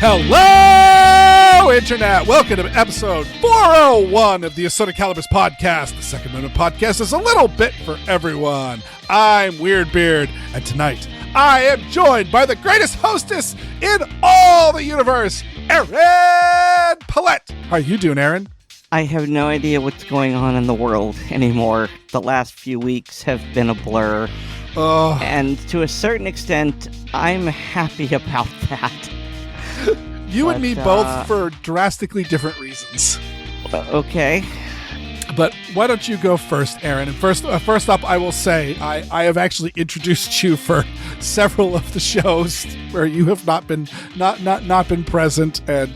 Hello, Internet! Welcome to episode 401 of the Assorted Calibers podcast. The Second Amendment podcast is a little bit for everyone. I'm Weer'd, and tonight I am joined by the greatest hostess in all the universe, Aaron Paulette. How are you doing, Aaron? I have no idea what's going on in the world anymore. The last few weeks have been a blur. And to a certain extent, I'm happy about that. You and me both for drastically different reasons. Okay. But why don't you go first, Aaron? And first up, I will say I have actually introduced you for several of the shows where you have not been present, and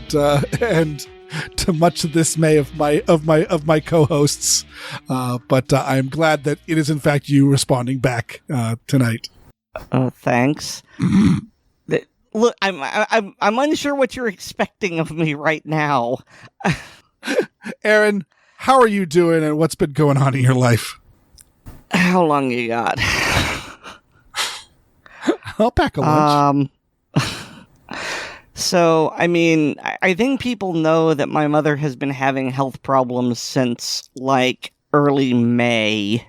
to much dismay of my co-hosts. But I'm glad that it is in fact you responding back tonight. Thanks. Look, I'm unsure what you're expecting of me right now. Aaron, how are you doing, and what's been going on in your life? How long you got? I'll pack a lunch. So, I mean, I think people know that my mother has been having health problems since, like, early May.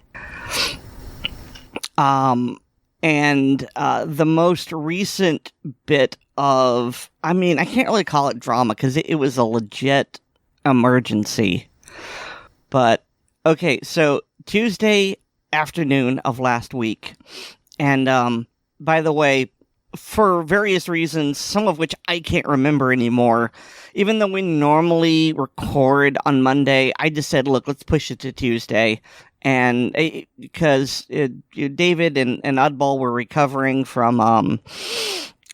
And the most recent bit of, I mean, I can't really call it drama because it was a legit emergency. But, okay, so Tuesday afternoon of last week. And, by the way, for various reasons, some of which I can't remember anymore, even though we normally record on Monday, I just said, look, let's push it to Tuesday. And because David and Oddball were recovering from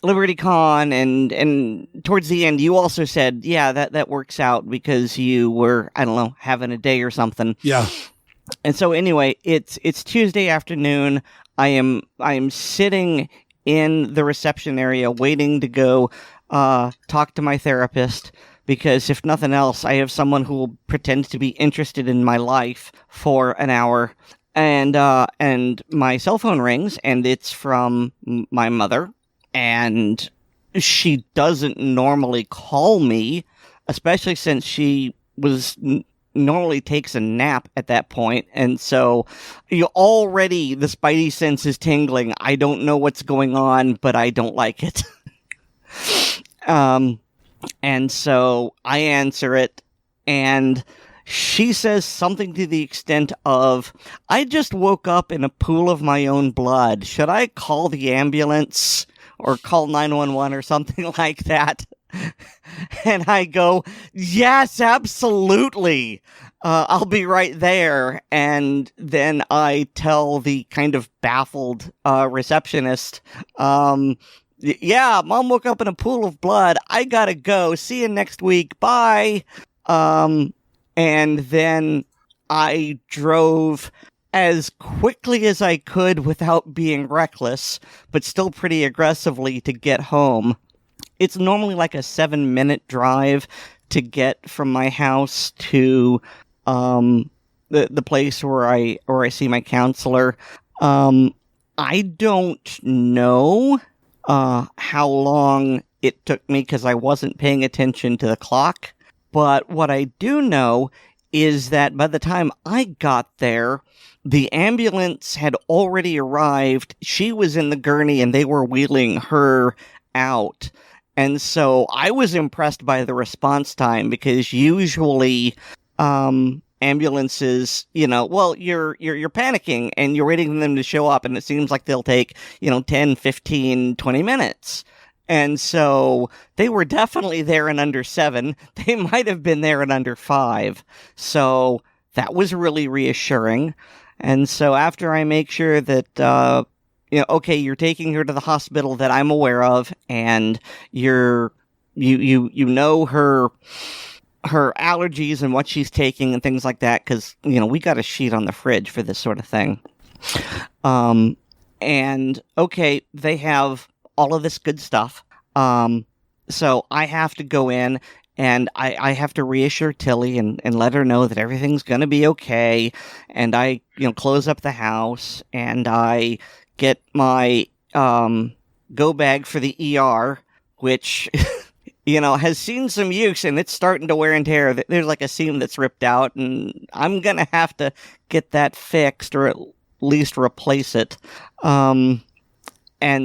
LibertyCon, and towards the end, you also said, yeah, that works out because you were, I don't know, having a day or something. Yeah. And so anyway, it's Tuesday afternoon. I am sitting in the reception area waiting to go talk to my therapist. Because if nothing else, I have someone who will pretend to be interested in my life for an hour. And my cell phone rings, and it's from my mother. And she doesn't normally call me, especially since she normally takes a nap at that point. And so the spidey sense is tingling. I don't know what's going on, but I don't like it. And so I answer it, and she says something to the extent of, I just woke up in a pool of my own blood. Should I call the ambulance or call 911 or something like that? And I go, yes, absolutely. I'll be right there. And then I tell the kind of baffled receptionist, yeah, Mom woke up in a pool of blood. I gotta go. See you next week. Bye. And then I drove as quickly as I could without being reckless, but still pretty aggressively to get home. It's normally like a 7-minute drive to get from my house to the place where I see my counselor. I don't know how long it took me because I wasn't paying attention to the clock. But what I do know is that by the time I got there, the ambulance had already arrived. She was in the gurney and they were wheeling her out. And so I was impressed by the response time because usually ambulances, well, you're panicking and you're waiting for them to show up, and it seems like they'll take, 10, 15, 20 minutes. And so they were definitely there in under 7. They might have been there in under 5. So that was really reassuring. And so after I make sure that, okay, you're taking her to the hospital that I'm aware of, and you know her allergies and what she's taking and things like that, because, we got a sheet on the fridge for this sort of thing. And okay, they have all of this good stuff. So I have to go in and I have to reassure Tilly and let her know that everything's going to be okay. And I, close up the house and I get my go bag for the ER, which, has seen some use and it's starting to wear and tear. There's like a seam that's ripped out and I'm going to have to get that fixed or at least replace it. And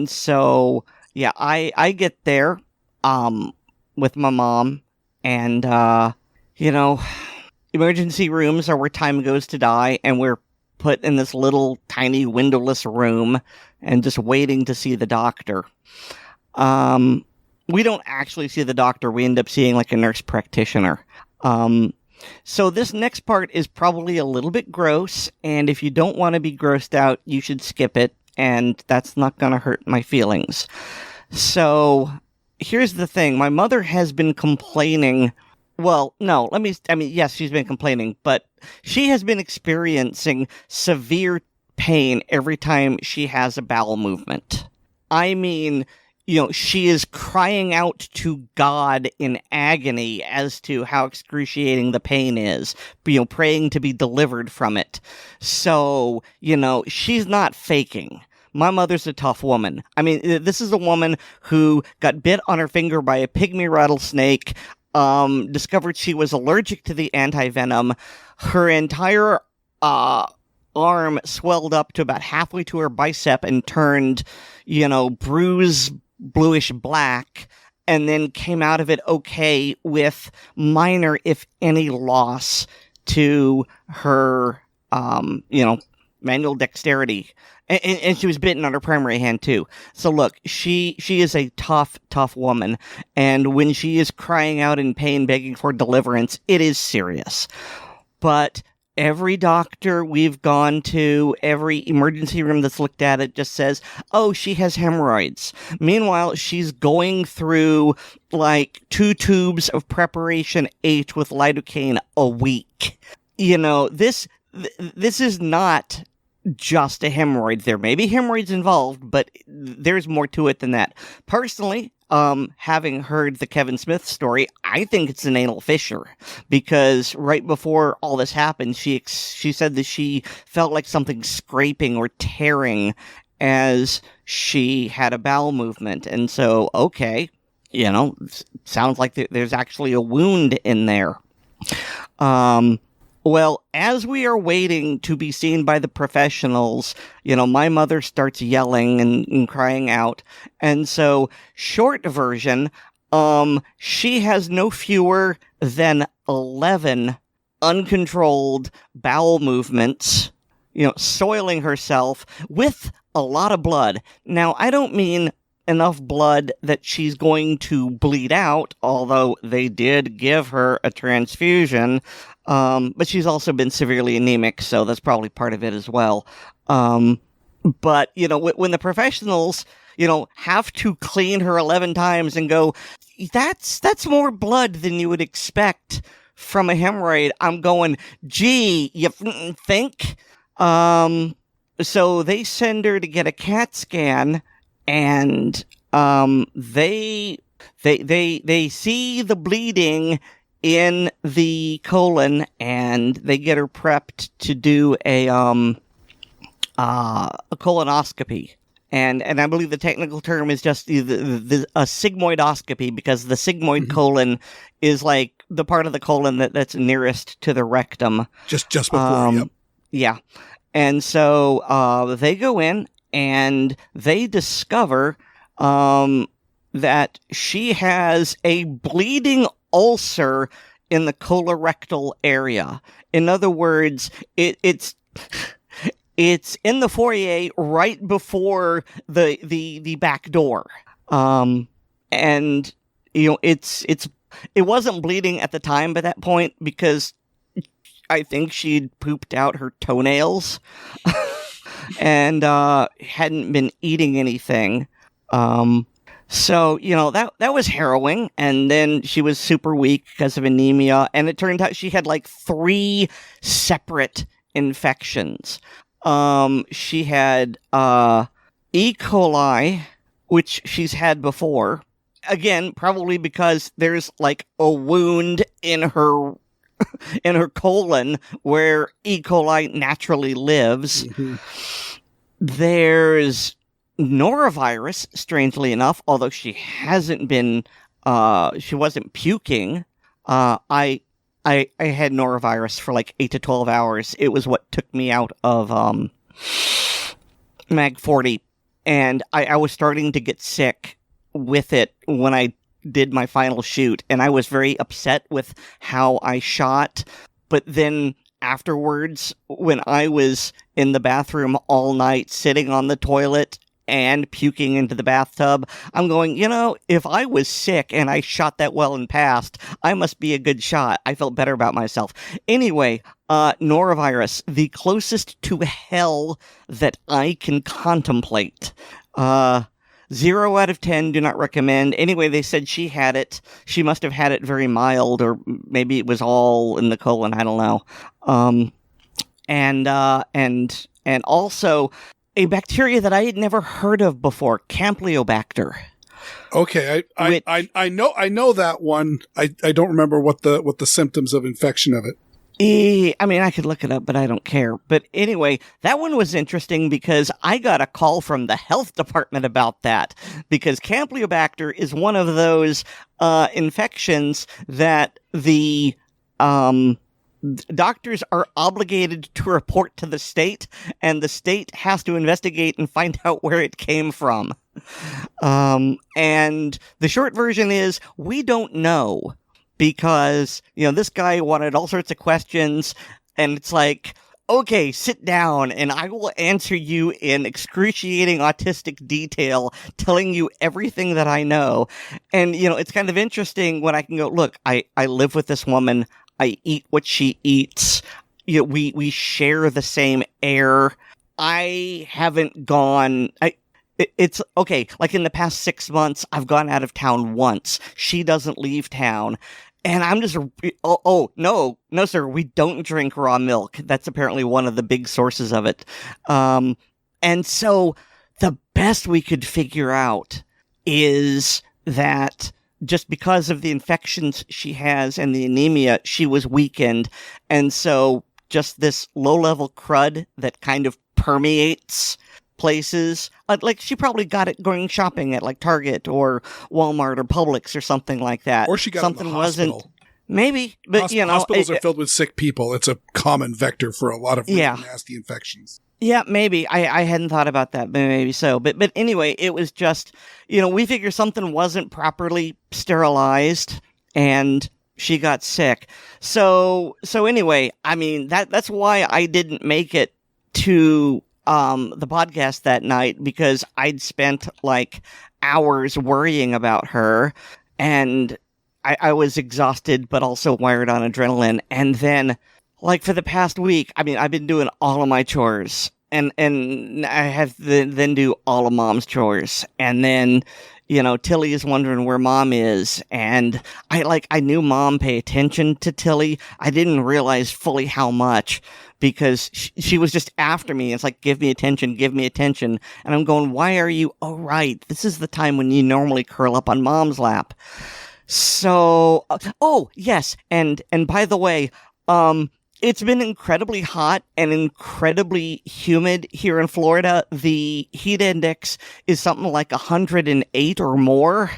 so, yeah, I get there, with my mom and, emergency rooms are where time goes to die and we're put in this little tiny windowless room and just waiting to see the doctor. We don't actually see the doctor. We end up seeing like a nurse practitioner. So this next part is probably a little bit gross, and if you don't want to be grossed out, you should skip it, and that's not going to hurt my feelings. So here's the thing. My mother has been complaining. Well, no, yes, she's been complaining, but she has been experiencing severe pain every time she has a bowel movement. I mean, she is crying out to God in agony as to how excruciating the pain is, praying to be delivered from it. So, she's not faking. My mother's a tough woman. I mean, this is a woman who got bit on her finger by a pygmy rattlesnake, discovered she was allergic to the anti-venom. Her entire arm swelled up to about halfway to her bicep and turned, bruised bluish black, and then came out of it okay with minor, if any, loss to her, manual dexterity. And she was bitten on her primary hand, too. So look, she is a tough woman. And when she is crying out in pain, begging for deliverance, it is serious. But every doctor we've gone to, every emergency room that's looked at it just says, oh, she has hemorrhoids. Meanwhile, she's going through like 2 tubes of preparation H with lidocaine a week. This is not just a hemorrhoid. There may be hemorrhoids involved, but there's more to it than that. Personally, having heard the Kevin Smith story, I think it's an anal fissure, because right before all this happened, she said that she felt like something scraping or tearing as she had a bowel movement. And so, okay, sounds like there's actually a wound in there. Well, as we are waiting to be seen by the professionals, my mother starts yelling and crying out. And so, short version, she has no fewer than 11 uncontrolled bowel movements, soiling herself with a lot of blood. Now, I don't mean enough blood that she's going to bleed out, although they did give her a transfusion. But she's also been severely anemic, so that's probably part of it as well. But, when the professionals, have to clean her 11 times and go, that's more blood than you would expect from a hemorrhoid, I'm going, gee, you think? So they send her to get a CAT scan, and they see the bleeding in the colon, and they get her prepped to do a colonoscopy. And I believe the technical term is just a sigmoidoscopy, because the sigmoid colon is like the part of the colon that's nearest to the rectum. Just before, yep. Yeah. And so they go in and they discover that she has a bleeding ulcer in the colorectal area. In other words, it's in the foyer right before the back door. And it wasn't bleeding at the time by that point, because I think she'd pooped out her toenails and hadn't been eating anything. So, that was harrowing. And then she was super weak because of anemia. And it turned out she had like 3 separate infections. She had E. coli, which she's had before. Again, probably because there's like a wound in her colon where E. coli naturally lives. Mm-hmm. There's norovirus, strangely enough, although she hasn't been, she wasn't puking. I had norovirus for like 8 to 12 hours. It was what took me out of Mag 40, and I was starting to get sick with it when I did my final shoot, and I was very upset with how I shot. But then afterwards, when I was in the bathroom all night, sitting on the toilet and puking into the bathtub, I'm going, if I was sick and I shot that well and passed, I must be a good shot. I felt better about myself. Anyway, norovirus, the closest to hell that I can contemplate. 0 out of 10, do not recommend. Anyway, they said she had it. She must have had it very mild, or maybe it was all in the colon. I don't know. And also a bacteria that I had never heard of before, Campylobacter. Okay, I know that one. I don't remember what the symptoms of infection of it. I mean, I could look it up, but I don't care. But anyway, that one was interesting because I got a call from the health department about that, because Campylobacter is one of those infections that the doctors are obligated to report to the state, and the state has to investigate and find out where it came from. And the short version is, we don't know. Because, this guy wanted all sorts of questions, and it's like, okay, sit down, and I will answer you in excruciating autistic detail, telling you everything that I know. And, it's kind of interesting when I can go, look, I live with this woman, I eat what she eats, we share the same air, I haven't gone... It's okay, like in the past 6 months, I've gone out of town once. She doesn't leave town. And I'm just, no, sir, we don't drink raw milk. That's apparently one of the big sources of it. And so the best we could figure out is that just because of the infections she has and the anemia, she was weakened. And so just this low-level crud that kind of permeates places, like she probably got it going shopping at like Target or Walmart or Publix or something like that. Or she got something it in the hospital. Wasn't maybe, but hospitals are filled with sick people. It's a common vector for a lot of really nasty infections. Yeah, maybe. I hadn't thought about that, but maybe so. But anyway, it was just, we figured something wasn't properly sterilized, and she got sick. So anyway, I mean, that's why I didn't make it to the podcast that night, because I'd spent like hours worrying about her, and I was exhausted but also wired on adrenaline. And then, like, for the past week, I mean, I've been doing all of my chores, and I have to then do all of Mom's chores, and then Tilly is wondering where Mom is, and I knew Mom pay attention to Tilly. I didn't realize fully how much, because she was just after me. It's like, give me attention. And I'm going, why are you? Oh, right. This is the time when you normally curl up on Mom's lap. So, yes. And by the way, it's been incredibly hot and incredibly humid here in Florida. The heat index is something like 108 or more.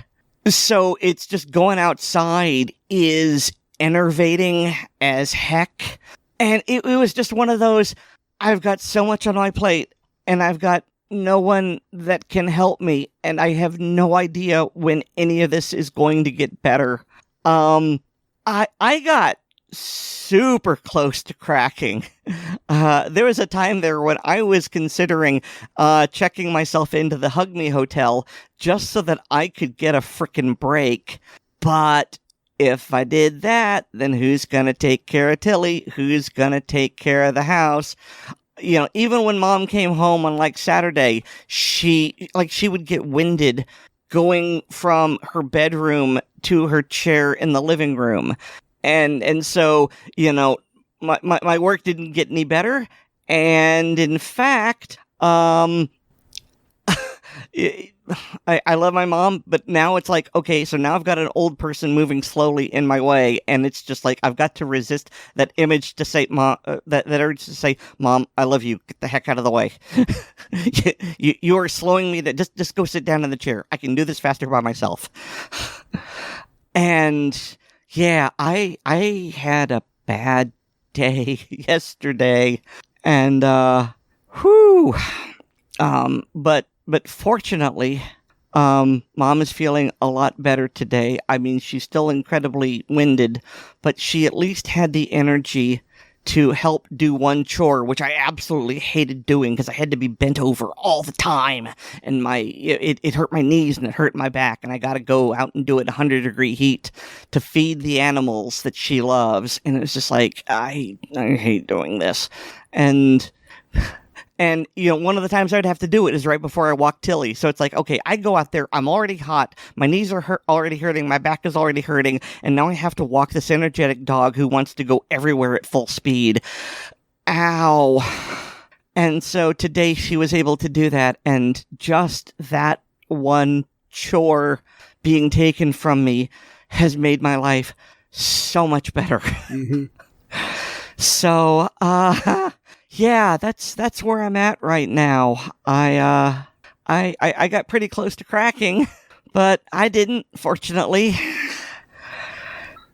So it's just going outside is enervating as heck. And it was just one of those, I've got so much on my plate, and I've got no one that can help me, and I have no idea when any of this is going to get better. I got super close to cracking. There was a time there when I was considering checking myself into the Hug Me Hotel just so that I could get a frickin' break. But if I did that, then who's going to take care of Tilly? Who's going to take care of the house? Even when Mom came home on like Saturday, she would get winded going from her bedroom to her chair in the living room. And so, my work didn't get any better. And in fact, I love my mom, but now it's like, okay, so now I've got an old person moving slowly in my way, and it's just like I've got to resist that image to say, "Mom," that urge to say, "Mom, I love you. Get the heck out of the way. you are slowing me. That just go sit down in the chair. I can do this faster by myself." And yeah, I had a bad day yesterday, and But fortunately, Mom is feeling a lot better today. I mean, she's still incredibly winded, but she at least had the energy to help do one chore, which I absolutely hated doing because I had to be bent over all the time, and it hurt my knees and it hurt my back, and I got to go out and do it 100-degree heat to feed the animals that she loves, and it was just like I hate doing this, and one of the times I'd have to do it is right before I walk Tilly. So it's like, okay, I go out there, I'm already hot, my knees are already hurting, my back is already hurting, and now I have to walk this energetic dog who wants to go everywhere at full speed. Ow. And so today she was able to do that, and just that one chore being taken from me has made my life so much better. Mm-hmm. So, yeah, that's where I'm at right now. I got pretty close to cracking, but I didn't, fortunately.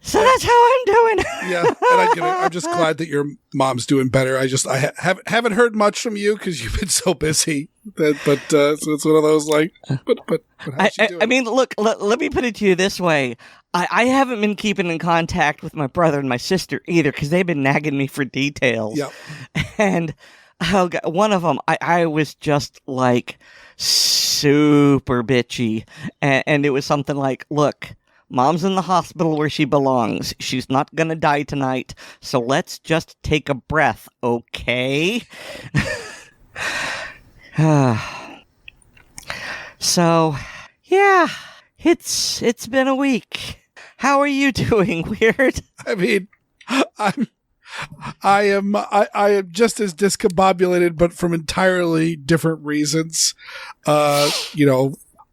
So that's how I'm doing. Yeah, and I get it. I'm just glad that your mom's doing better. I haven't heard much from you because you've been so busy. So it's one of those like, but how's she doing? I mean, look, let me put it to you this way. I haven't been keeping in contact with my brother and my sister either because they've been nagging me for details. Yep. And one of them, I was just like super bitchy. And it was something like, look, Mom's in the hospital where she belongs. She's not going to die tonight. So let's just take a breath, okay? So, yeah, it's been a week. How are you doing, Weer'd? I mean, I am just as discombobulated, but from entirely different reasons.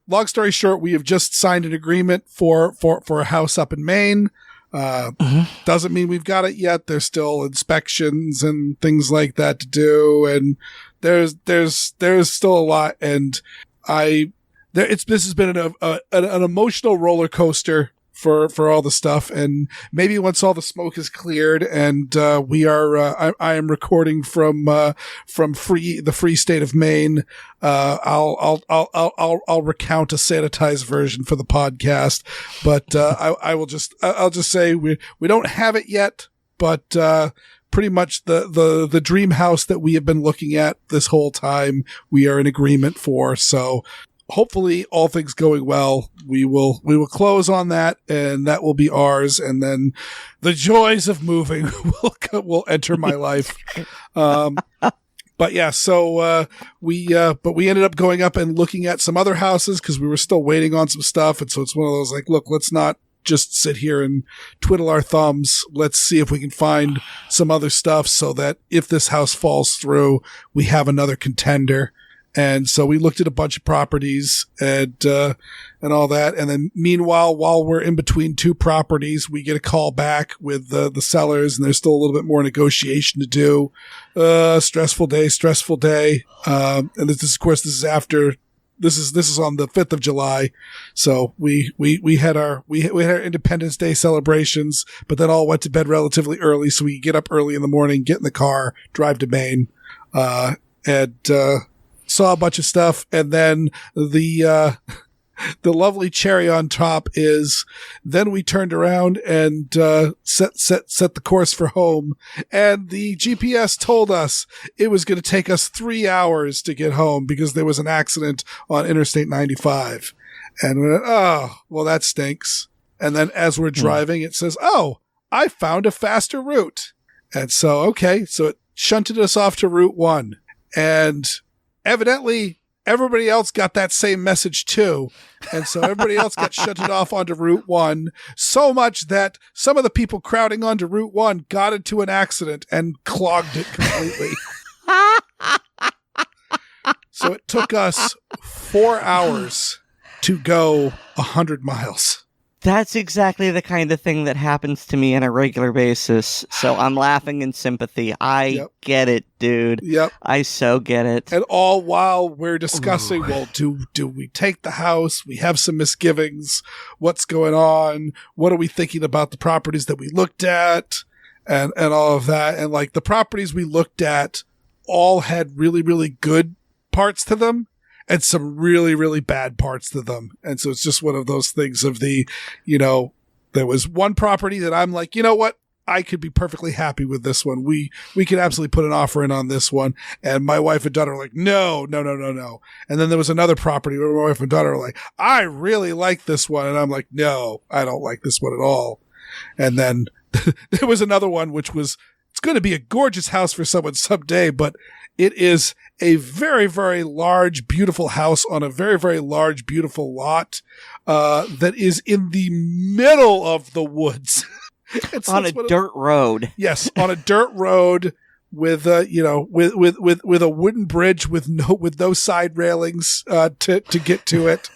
Long story short, we have just signed an agreement for a house up in Maine. Doesn't mean we've got it yet. There's still inspections and things like that to do, and there's still a lot. And this has been an emotional roller coaster for all the stuff, and maybe once all the smoke is cleared and I am recording from the free state of Maine, I'll recount a sanitized version for the podcast, but I'll just say we don't have it yet, but pretty much the dream house that we have been looking at this whole time we are in agreement for. So hopefully, all things going well, we will close on that, and that will be ours. And then the joys of moving will enter my life. But yeah, so we ended up going up and looking at some other houses because we were still waiting on some stuff, and so it's one of those like, look, let's not just sit here and twiddle our thumbs. Let's see if we can find some other stuff so that if this house falls through, we have another contender. And so we looked at a bunch of properties and all that. And then meanwhile, while we're in between two properties, we get a call back with the sellers, and there's still a little bit more negotiation to do. Stressful day. And this is after, this is on the 5th of July. So we had our Independence Day celebrations, but then all went to bed relatively early. So we get up early in the morning, get in the car, drive to Maine, saw a bunch of stuff, and then the lovely cherry on top is then we turned around and set the course for home, and the GPS told us it was going to take us 3 hours to get home because there was an accident on Interstate 95. And we went, oh, well, that stinks. And then as we're driving, it says, oh, I found a faster route. And so, okay, so it shunted us off to Route 1. And evidently, everybody else got that same message too. And so everybody else got shunted off onto Route 1, so much that some of the people crowding onto Route 1 got into an accident and clogged it completely. So it took us 4 hours to go 100 miles. That's exactly the kind of thing that happens to me on a regular basis. So I'm laughing in sympathy. I get it, dude. Yep. I so get it. And all while we're discussing, well, do we take the house? We have some misgivings. What's going on? What are we thinking about the properties that we looked at? And all of that. And like the properties we looked at all had really, really good parts to them and some really, really bad parts to them. And so it's just one of those things of the, there was one property that I'm like, you know what? I could be perfectly happy with this one. We could absolutely put an offer in on this one. And my wife and daughter were like, no. And then there was another property where my wife and daughter were like, I really like this one. And I'm like, no, I don't like this one at all. And then there was another one, which was, it's going to be a gorgeous house for someone someday, but it is a very, very large, beautiful house on a very, very large, beautiful lot that is in the middle of the woods. On a dirt road. Yes, on a dirt road with with a wooden bridge with no side railings to get to it.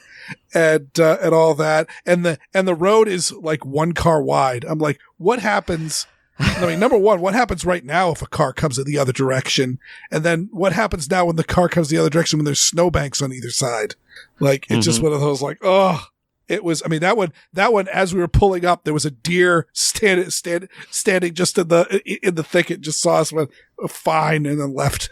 And all that. And the road is like 1 car wide. I'm like, what happens? I mean, number one, what happens right now if a car comes in the other direction? And then what happens now when the car comes the other direction when there's snowbanks on either side? Like, it's just one of those like, oh, it was, I mean, that one, as we were pulling up, there was a deer standing just in the thicket, just saw us, went, oh, fine, and then left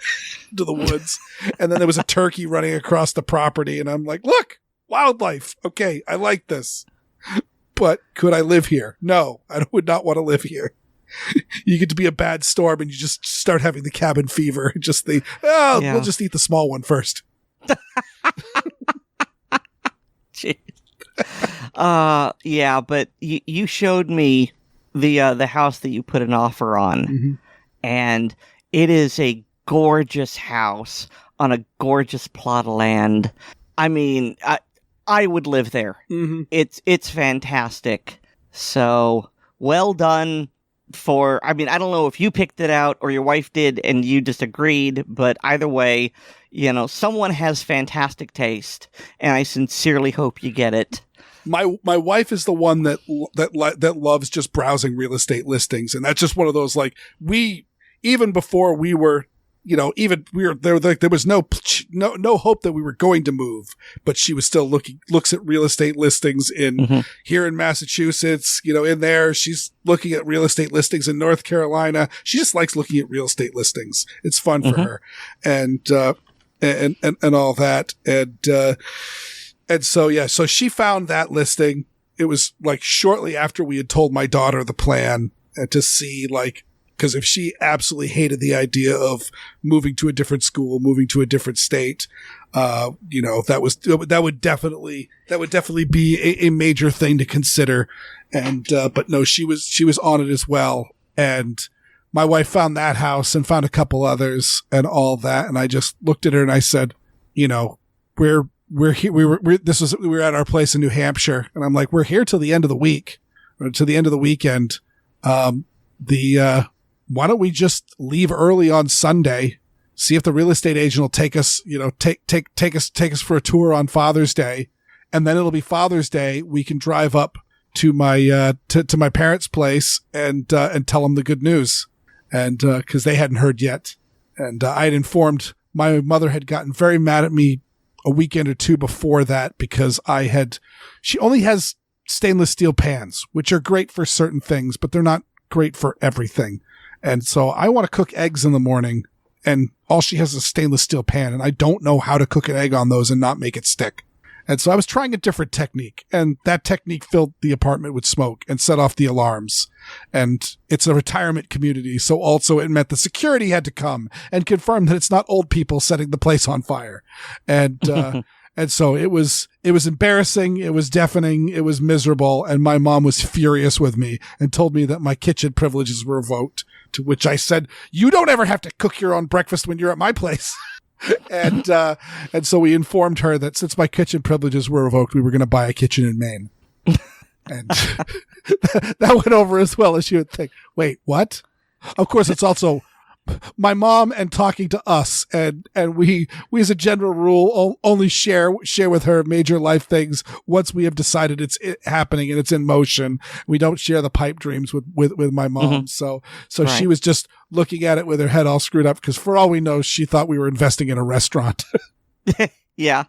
to the woods. And then there was a turkey running across the property. And I'm like, look, wildlife. Okay. I like this, but could I live here? No, I would not want to live here. You get to be a bad storm and you just start having the cabin fever. Just we'll just eat the small one first. Jeez. Yeah, but you showed me the house that you put an offer on, and it is a gorgeous house on a gorgeous plot of land. I mean, I would live there. It's fantastic. So well done. I don't know if you picked it out or your wife did and you just agreed, but either way, someone has fantastic taste, and I sincerely hope you get it. My wife is the one that loves just browsing real estate listings, and that's just one of those, like, even before we were, there was no hope that we were going to move, but she was still looks at real estate listings here in Massachusetts, in there. She's looking at real estate listings in North Carolina. She just likes looking at real estate listings. It's fun for her. And all that. And so she found that listing. It was like shortly after we had told my daughter the plan, to see, like, because if she absolutely hated the idea of moving to a different school, moving to a different state, that would definitely be a major thing to consider. And, but no, she was on it as well. And my wife found that house and found a couple others and all that. And I just looked at her and I said, we're here. We were at our place in New Hampshire, and I'm like, we're here till the end of the week, or to the end of the weekend. Why don't we just leave early on Sunday, see if the real estate agent will take us, take us for a tour on Father's Day, and then it'll be Father's Day. We can drive up to my to my parents' place and tell them the good news, and because they hadn't heard yet, and I had informed my mother had gotten very mad at me a weekend or two before that because she only has stainless steel pans, which are great for certain things, but they're not great for everything. And so I want to cook eggs in the morning, and all she has is a stainless steel pan, and I don't know how to cook an egg on those and not make it stick. And so I was trying a different technique, and that technique filled the apartment with smoke and set off the alarms. And it's a retirement community, so also it meant the security had to come and confirm that it's not old people setting the place on fire. And and so it was embarrassing, it was deafening, it was miserable, and my mom was furious with me and told me that my kitchen privileges were revoked, to which I said, you don't ever have to cook your own breakfast when you're at my place. And so we informed her that since my kitchen privileges were revoked, we were going to buy a kitchen in Maine. And that went over as well as you would think. Wait, what? Of course, it's also my mom and talking to us, and we as a general rule only share with her major life things once we have decided it's happening and it's in motion. We don't share the pipe dreams with my mom. So Right. she was just looking at it with her head all screwed up, because for all we know, she thought we were investing in a restaurant. Yeah.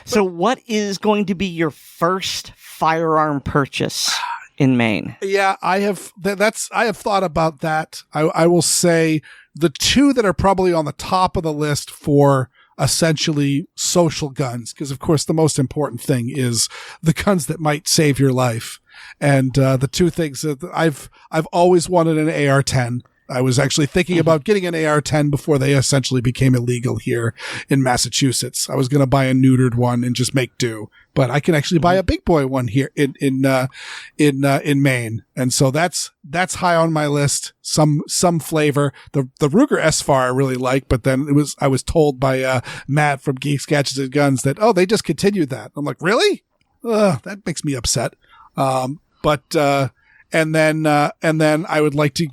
So what is going to be your first firearm purchase in Maine? Yeah, I have thought about that. I will say the two that are probably on the top of the list for essentially social guns, because of course the most important thing is the guns that might save your life. And the two things that I've always wanted an AR-10. I was actually thinking about getting an AR-10 before they essentially became illegal here in Massachusetts. I was going to buy a neutered one and just make do, but I can actually buy a big boy one here in Maine. And so that's high on my list. Some flavor. The Ruger S-Far I really like, but then I was told by Matt from Geeks, Gadgets and Guns that, they discontinued that. I'm like, really? That makes me upset. And then I would like to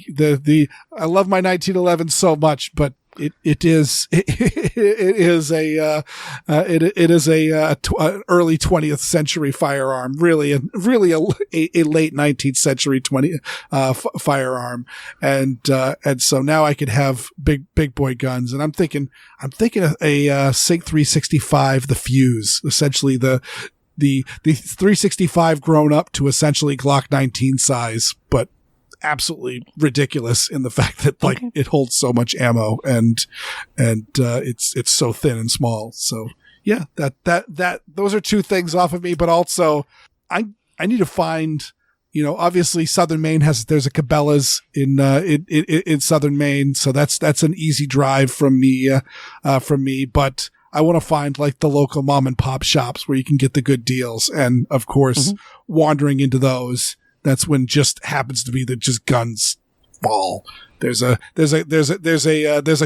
I love my 1911 so much, but it is an early 20th century firearm, really a late 19th century firearm, and so now I could have big boy guns, and I'm thinking a Sig 365, the Fuse, essentially the 365 grown up to essentially Glock 19 size, but absolutely ridiculous in the fact that it holds so much ammo and it's so thin and small. So yeah, that those are two things off of me, but also I need to find, obviously Southern Maine there's a Cabela's in Southern Maine, so that's an easy drive from me, but I want to find the local mom and pop shops where you can get the good deals. And of course, wandering into those, that's when just happens to be that just guns fall. There's a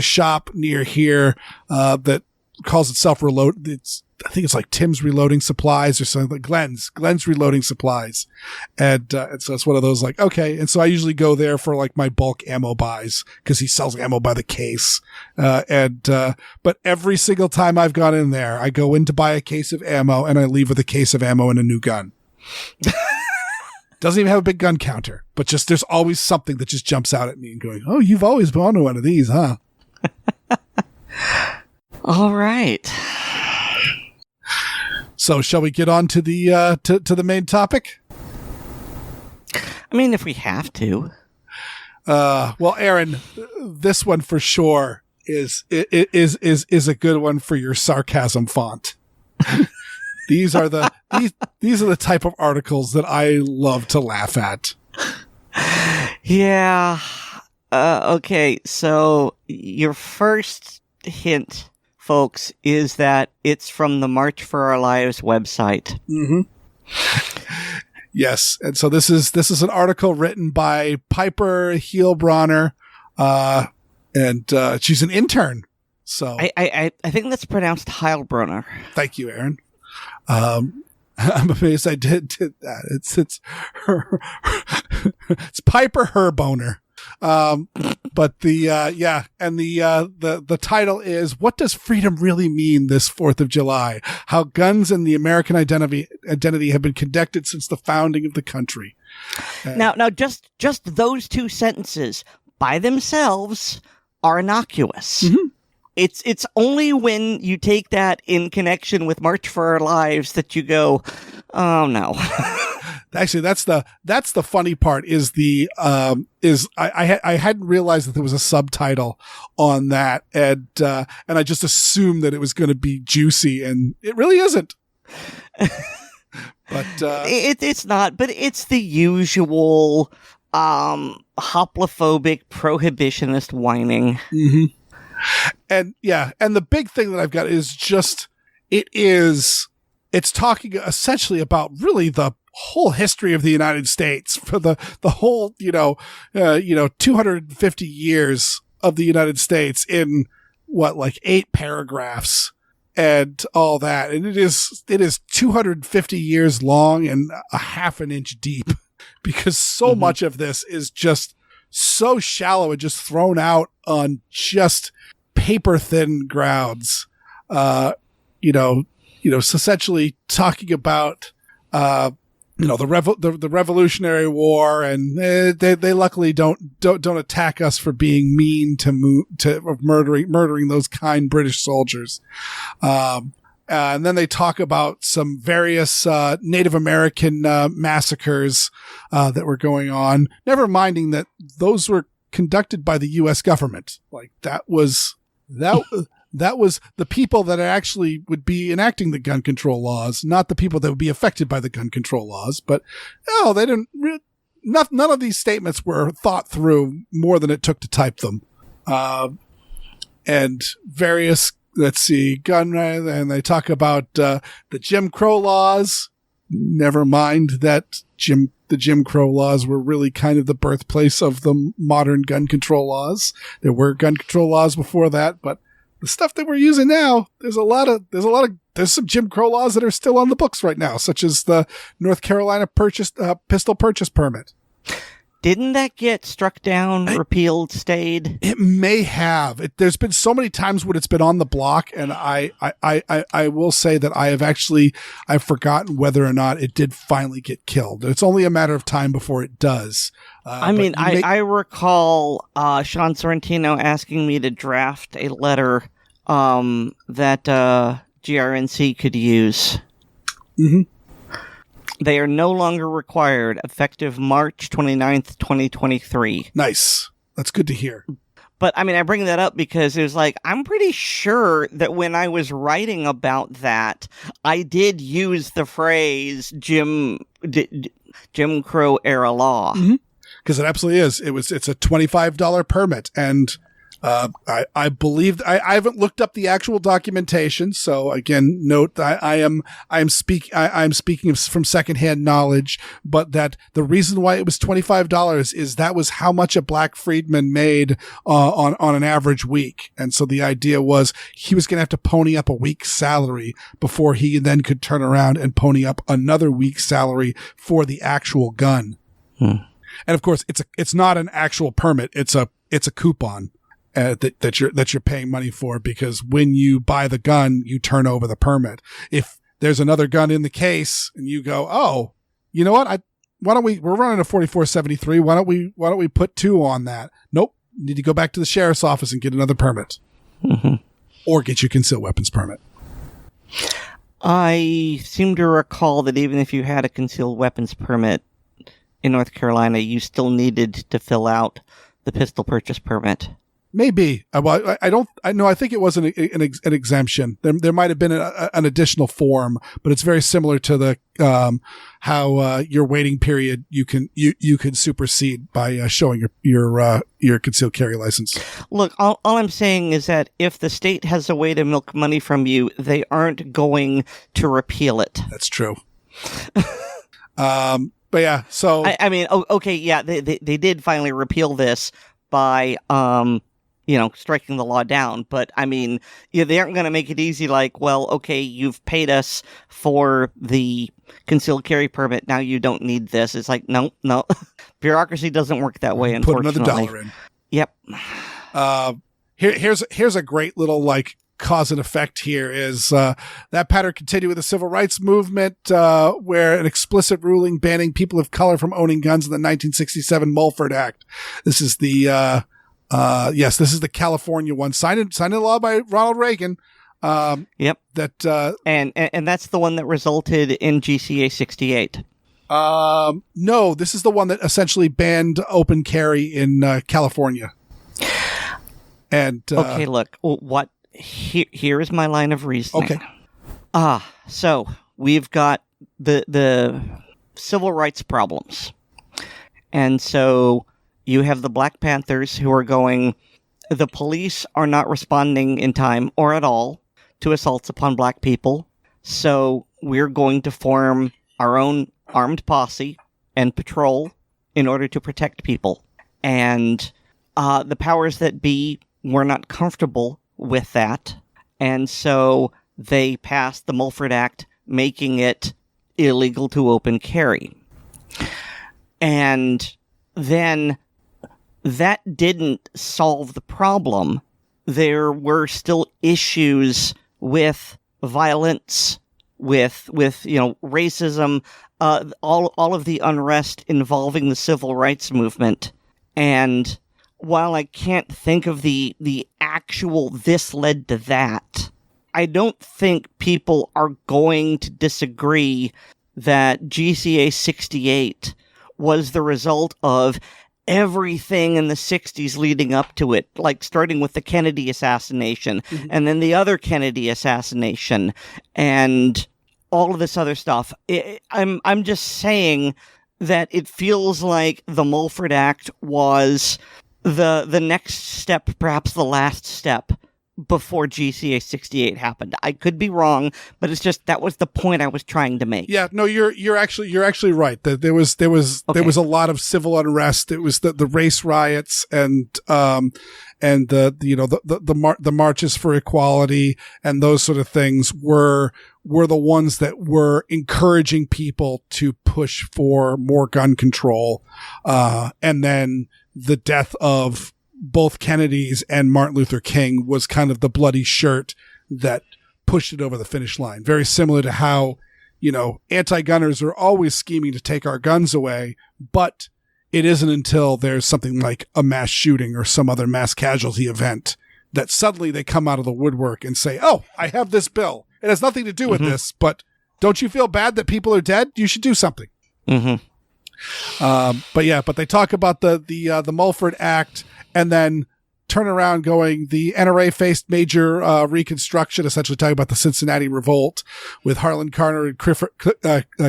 shop near here, that calls itself Reload. I think it's Tim's Reloading Supplies or something, like Glenn's Reloading Supplies. And so it's one of those okay. And so I usually go there for my bulk ammo buys, because he sells ammo by the case. But every single time I've gone in there, I go in to buy a case of ammo and I leave with a case of ammo and a new gun. Doesn't even have a big gun counter, but just there's always something that just jumps out at me and going, "Oh, you've always wanted one of these, huh?" All right. So shall we get on to the to the main topic? I mean, if we have to. Well, Aaron, this one for sure is a good one for your sarcasm font. These are the type of articles that I love to laugh at. Yeah. Okay. So your first hint, folks, is that it's from the March for Our Lives website. Mm-hmm. Yes, and so this is an article written by Piper Heilbronner, and she's an intern. So I think that's pronounced Heilbronner. Thank you, Aaron. I'm amazed I did that. It's her. It's Piper Herboner. But the title is, "What Does Freedom Really Mean This 4th of July? How Guns and the American Identity Have Been Conducted Since the Founding of the Country." Now, just those two sentences by themselves are innocuous. Mm-hmm. It's only when you take that in connection with March for Our Lives that you go, "Oh no." Actually, that's the funny part is I hadn't realized that there was a subtitle on that, and I just assumed that it was going to be juicy, and it really isn't. But it's not. But it's the usual hoplophobic prohibitionist whining. Mm-hmm. And the big thing that I've got is just it's talking essentially about really the whole history of the United States, for the whole 250 years of the United States in 8 paragraphs and all that, and it is 250 years long and a half an inch deep, because so much of this is just so shallow and just thrown out on just paper thin grounds. So essentially talking about, the Revolutionary War, and they luckily don't attack us for being mean to murdering those kind British soldiers. And then they talk about some various Native American massacres that were going on, never minding that those were conducted by the U.S. government. Like that was the people that actually would be enacting the gun control laws, not the people that would be affected by the gun control laws. But they didn't. None of these statements were thought through more than it took to type them. And various, gun, and they talk about the Jim Crow laws. Never mind that the Jim Crow laws were really kind of the birthplace of the modern gun control laws. There were gun control laws before that, but the stuff that we're using now, there's some Jim Crow laws that are still on the books right now, such as the North Carolina pistol purchase permit. Didn't that get struck down, repealed, stayed? It may have. There's been so many times when it's been on the block, and I will say that I've forgotten whether or not it did finally get killed. It's only a matter of time before it does. I recall Sean Sorrentino asking me to draft a letter that GRNC could use. Mm-hmm. They are no longer required, effective March 29th, 2023. Nice. That's good to hear. But, I bring that up because it was like, I'm pretty sure that when I was writing about that, I did use the phrase Jim Crow era law. Mm-hmm. Because it absolutely is. It's a $25 permit, and I believe I haven't looked up the actual documentation. So again, note that I'm speaking from secondhand knowledge, but that the reason why it was $25 is that was how much a black freedman made on an average week, and so the idea was he was going to have to pony up a week's salary before he then could turn around and pony up another week's salary for the actual gun. And of course, it's not an actual permit; it's a coupon. That you're paying money for, because when you buy the gun, you turn over the permit. If there's another gun in the case and you go, oh, you know what? We're running a 4473. Why don't we put 2 on that? Nope. You need to go back to the sheriff's office and get another permit. Mm-hmm. Or get your concealed weapons permit. I seem to recall that even if you had a concealed weapons permit in North Carolina, you still needed to fill out the pistol purchase permit. Maybe. I think it was an exemption. There might have been an additional form, but it's very similar to the how your waiting period you can supersede by showing your concealed carry license. Look, all I'm saying is that if the state has a way to milk money from you, they aren't going to repeal it. That's true. But yeah, so okay, yeah, they did finally repeal this by striking the law down. But they aren't going to make it easy. Like, well, okay, you've paid us for the concealed carry permit. Now you don't need this. It's like, no. Bureaucracy doesn't work that way, unfortunately. Put another $1 in. Yep. Here's a great little cause and effect here is that pattern continued with the civil rights movement, where an explicit ruling banning people of color from owning guns in the 1967 Mulford Act. This is the this is the California one signed into law by Ronald Reagan. Yep. That and that's the one that resulted in GCA 68. No, this is the one that essentially banned open carry in California. And okay, look, here is my line of reasoning. Okay. So we've got the civil rights problems, and so you have the Black Panthers who are going, the police are not responding in time or at all to assaults upon black people, so we're going to form our own armed posse and patrol in order to protect people. And the powers that be were not comfortable with that, and so they passed the Mulford Act, making it illegal to open carry. And then that didn't solve the problem. There were still issues with violence, with racism, all of the unrest involving the civil rights movement. And while I can't think of the actual this led to that, I don't think people are going to disagree that GCA 68 was the result of everything in the 60s leading up to it, like starting with the Kennedy assassination, and then the other Kennedy assassination, and all of this other stuff. I'm just saying that it feels like the Mulford Act was the next step, perhaps the last step, before GCA 68 happened. I could be wrong, but it's just that was the point I was trying to make. Yeah, no, you're actually right. That there was a lot of civil unrest. It was the race riots and the marches for equality and those sort of things were the ones that were encouraging people to push for more gun control. And then the death of both Kennedys and Martin Luther King was kind of the bloody shirt that pushed it over the finish line. Very similar to how, anti-gunners are always scheming to take our guns away, but it isn't until there's something like a mass shooting or some other mass casualty event that suddenly they come out of the woodwork and say, oh, I have this bill. It has nothing to do with this, but don't you feel bad that people are dead? You should do something. But they talk about the Mulford Act and then turn around going, the NRA faced major reconstruction, essentially talking about the Cincinnati Revolt with Harlan Carter and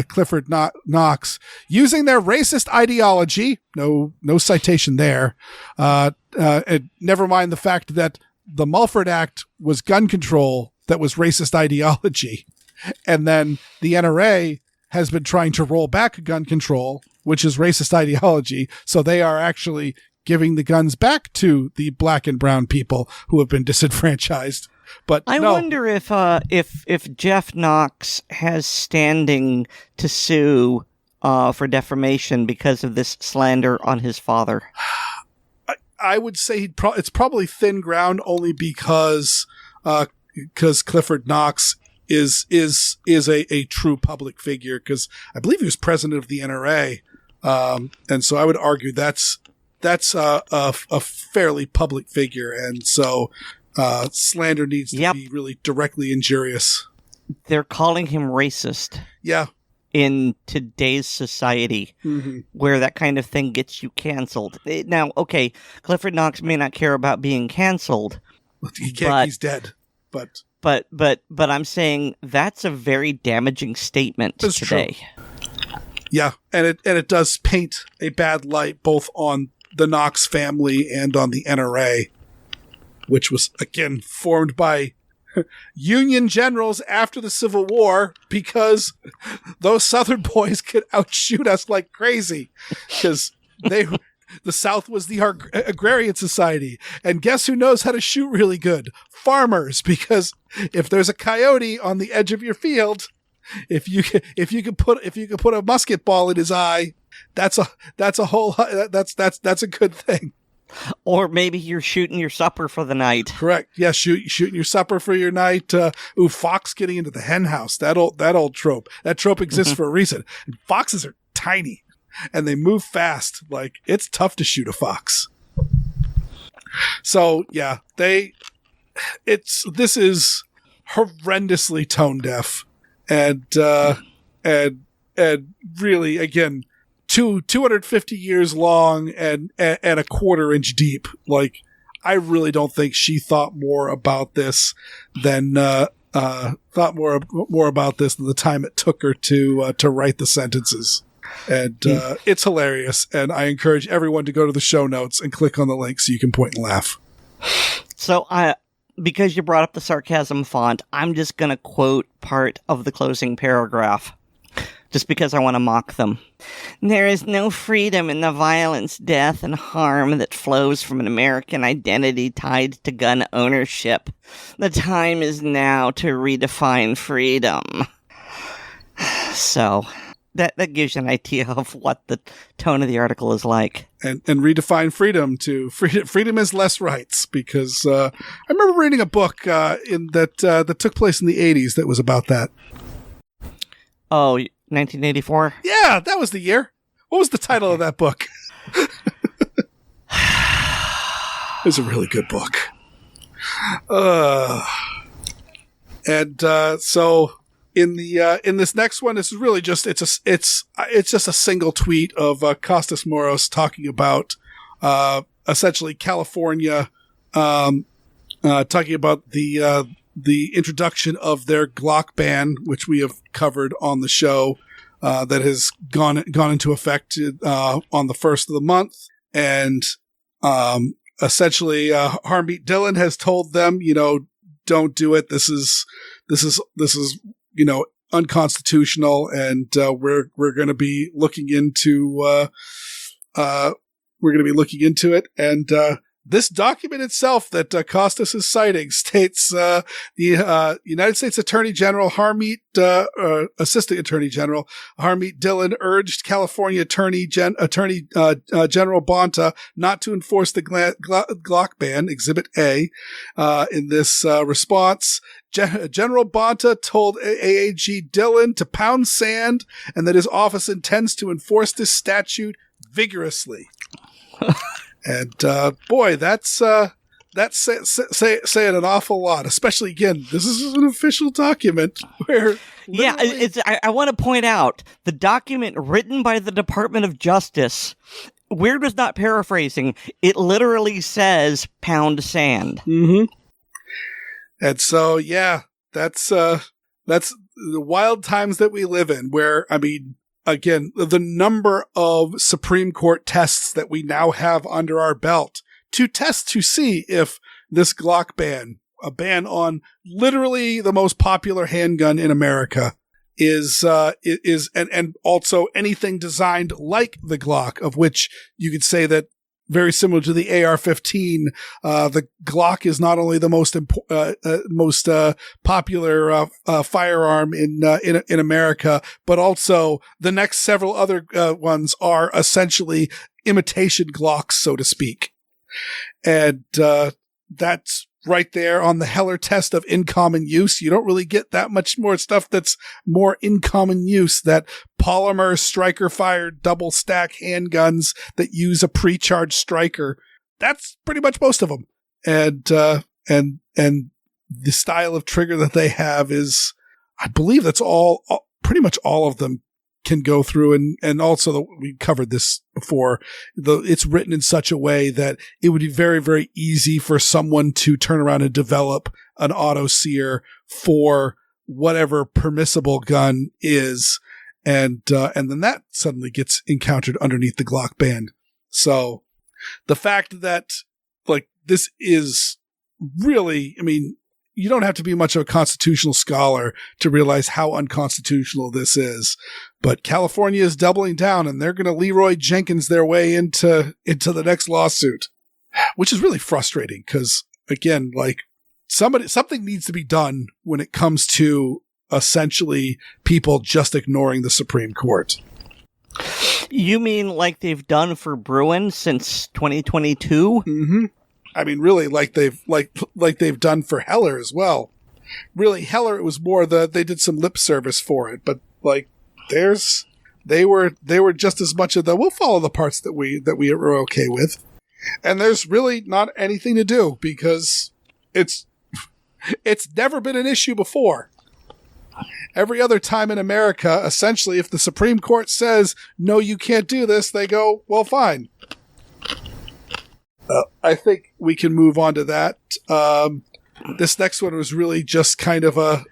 Clifford Knox using their racist ideology. No citation there. And never mind the fact that the Mulford Act was gun control that was racist ideology. And then the NRA has been trying to roll back gun control, which is racist ideology. So they are actually giving the guns back to the black and brown people who have been disenfranchised. But I wonder if Jeff Knox has standing to sue for defamation because of this slander on his father. I would say it's probably thin ground, only because Clifford Knox is a true public figure, because I believe he was president of the NRA, and so I would argue that's a fairly public figure, and so slander needs to be really directly injurious. They're calling him racist. Yeah. In today's society, where that kind of thing gets you canceled. Now, okay, Clifford Knox may not care about being canceled. He's dead. But I'm saying that's a very damaging statement today. True. Yeah, and it does paint a bad light both on the Knox family and on the NRA, which was, again, formed by Union generals after the Civil War because those Southern boys could outshoot us like crazy because the South was the agrarian society. And guess who knows how to shoot really good? Farmers, because if there's a coyote on the edge of your field, if you could put a musket ball in his eye, that's a good thing. Or maybe you're shooting your supper for the night. Correct. Yeah, shooting your supper for your night. Fox getting into the hen house. That old trope. That trope exists for a reason. And foxes are tiny, and they move fast. Like, it's tough to shoot a fox. So yeah, this is horrendously tone deaf, and really, again, 250 years long and a quarter-inch deep. Like, I really don't think she thought more about this than the time it took her to write the sentences. And it's hilarious. And I encourage everyone to go to the show notes and click on the link so you can point and laugh. So because you brought up the sarcasm font, I'm just going to quote part of the closing paragraph, just because I want to mock them. There is no freedom in the violence, death, and harm that flows from an American identity tied to gun ownership. The time is now to redefine freedom. So, that gives you an idea of what the tone of the article is like. And redefine freedom to freedom is less rights, because I remember reading a book that took place in the 80s that was about that. Oh, 1984? Yeah, that was the year. What was the title of that book? It was a really good book. So in this next one, this is really just it's just a single tweet of Kostas Moros talking about essentially California, talking about the introduction of their Glock ban, which we have covered on the show, that has gone into effect on the 1st of the month, and essentially Harmeet Dillon has told them, don't do it. This is unconstitutional, and we're going to be looking into it. And this document itself that Kostas is citing states the United States Attorney General Assistant Attorney General Harmeet Dillon urged California Attorney General Bonta not to enforce the Glock ban, Exhibit A. In this response, General Bonta told AAG Dillon to pound sand and that his office intends to enforce this statute vigorously. And boy, that's saying an awful lot. Especially, again, this is an official document where. Yeah, I want to point out the document written by the Department of Justice. Weer'd was not paraphrasing. It literally says "pound sand." Mm-hmm. And so, yeah, that's the wild times that we live in. Where, I mean, again, the number of Supreme Court tests that we now have under our belt to test to see if this Glock ban, a ban on literally the most popular handgun in America, is and also anything designed like the Glock, of which you could say that very similar to the AR-15, the Glock is not only the most popular firearm in America, but also the next several other ones are essentially imitation Glocks, so to speak. And that's right there on the Heller test of in common use. You don't really get that much more stuff that's more in common use, that polymer striker fired double stack handguns that use a pre-charged striker. That's pretty much most of them. And the style of trigger that they have is, I believe that's all pretty much all of them can go through. And also we covered this before, it's written in such a way that it would be very, very easy for someone to turn around and develop an auto sear for whatever permissible gun is. And then that suddenly gets encountered underneath the Glock ban. So the fact that this is really, I mean, you don't have to be much of a constitutional scholar to realize how unconstitutional this is. But California is doubling down, and they're going to Leroy Jenkins their way into the next lawsuit, which is really frustrating because, again, something needs to be done when it comes to essentially people just ignoring the Supreme Court. You mean like they've done for Bruin since 2022? Mm-hmm. I mean, really, like they've done for Heller as well. Really, Heller, it was more they did some lip service for it, but they were just as much of we'll follow the parts that we are okay with, and there's really not anything to do because it's never been an issue before. Every other time in America, essentially, if the Supreme Court says no, you can't do this, they go, well, fine. I think we can move on to that. This next one was really just kind of a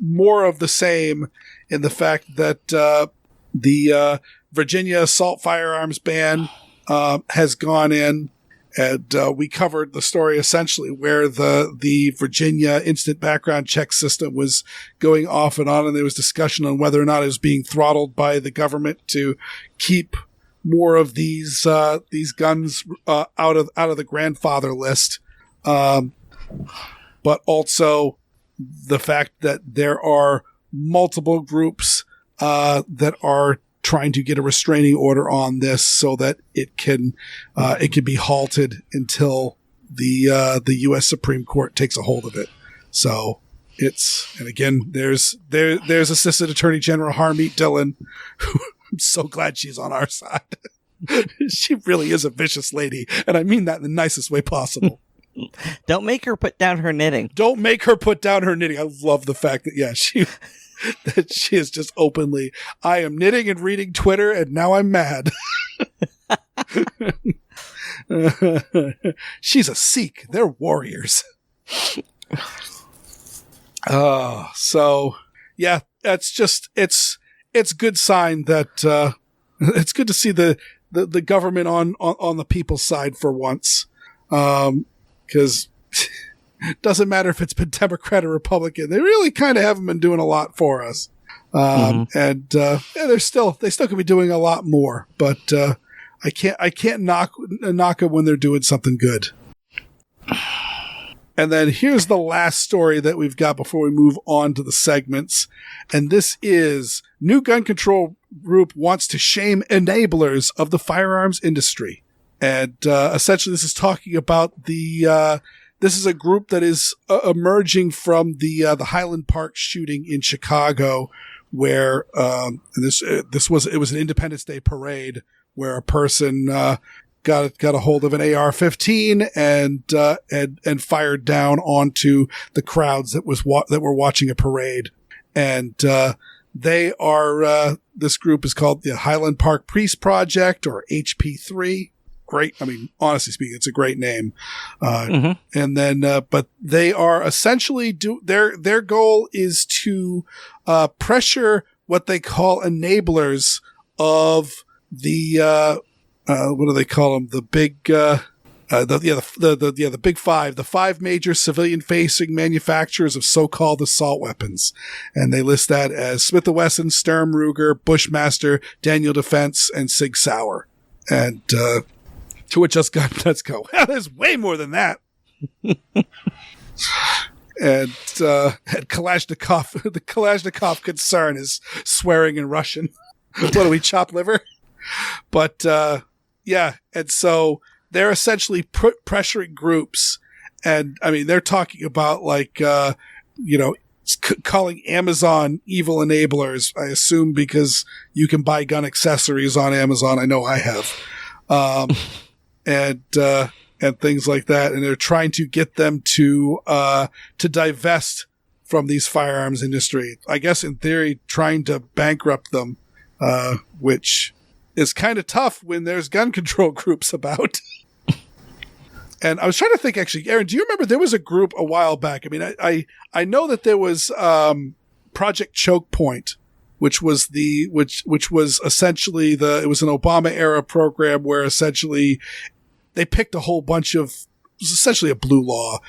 more of the same in the fact that the Virginia assault firearms ban has gone in, and we covered the story essentially where the Virginia instant background check system was going off and on, and there was discussion on whether or not it was being throttled by the government to keep more of these guns out of the grandfather list, but also the fact that there are multiple groups that are trying to get a restraining order on this so that it can be halted until the U.S. Supreme Court takes a hold of it. So and again, there's Assistant Attorney General Harmeet Dillon, who I'm so glad she's on our side. She really is a vicious lady, and I mean that in the nicest way possible. Don't make her put down her knitting. Don't make her put down her knitting. I love the fact that, that she is just openly, I am knitting and reading Twitter, and now I'm mad. She's a Sikh. They're warriors. So yeah, that's just, it's good sign that, it's good to see the government on the people's side for once. Cause it doesn't matter if it's been Democrat or Republican. They really kind of haven't been doing a lot for us. And they still could be doing a lot more, but, I can't knock them when they're doing something good. And then here's the last story that we've got before we move on to the segments. And this is new gun control group wants to shame enablers of the firearms industry. And essentially this is talking about this is a group that is emerging from the Highland Park shooting in Chicago, where it was an Independence Day parade where a person got a hold of an AR-15 and fired down onto the crowds that were watching a parade. And they are this group is called the Highland Park Peace Project, or HP3. Great. I mean, honestly speaking, it's a great name. And then, but they are essentially their goal is to pressure what they call enablers of the what do they call them? The big the big five, the five major civilian-facing manufacturers of so-called assault weapons, and they list that as Smith & Wesson, Sturm Ruger, Bushmaster, Daniel Defense, and Sig Sauer. And to which us gun nuts go, well, there's way more than that. And Kalashnikov, the Kalashnikov concern is swearing in Russian. What do we, chop liver? But yeah, and so they're essentially pressuring groups, and I mean they're talking about like calling Amazon evil enablers. I assume because you can buy gun accessories on Amazon. I know I have, and things like that. And they're trying to get them to divest from these firearms industry. I guess in theory, trying to bankrupt them, which is kind of tough when there's gun control groups about. And I was trying to think, actually, Aaron, do you remember there was a group a while back? I mean, I know that there was Project Choke Point, which was which was essentially it was an Obama era program where essentially they picked a whole bunch of, it was essentially a blue law,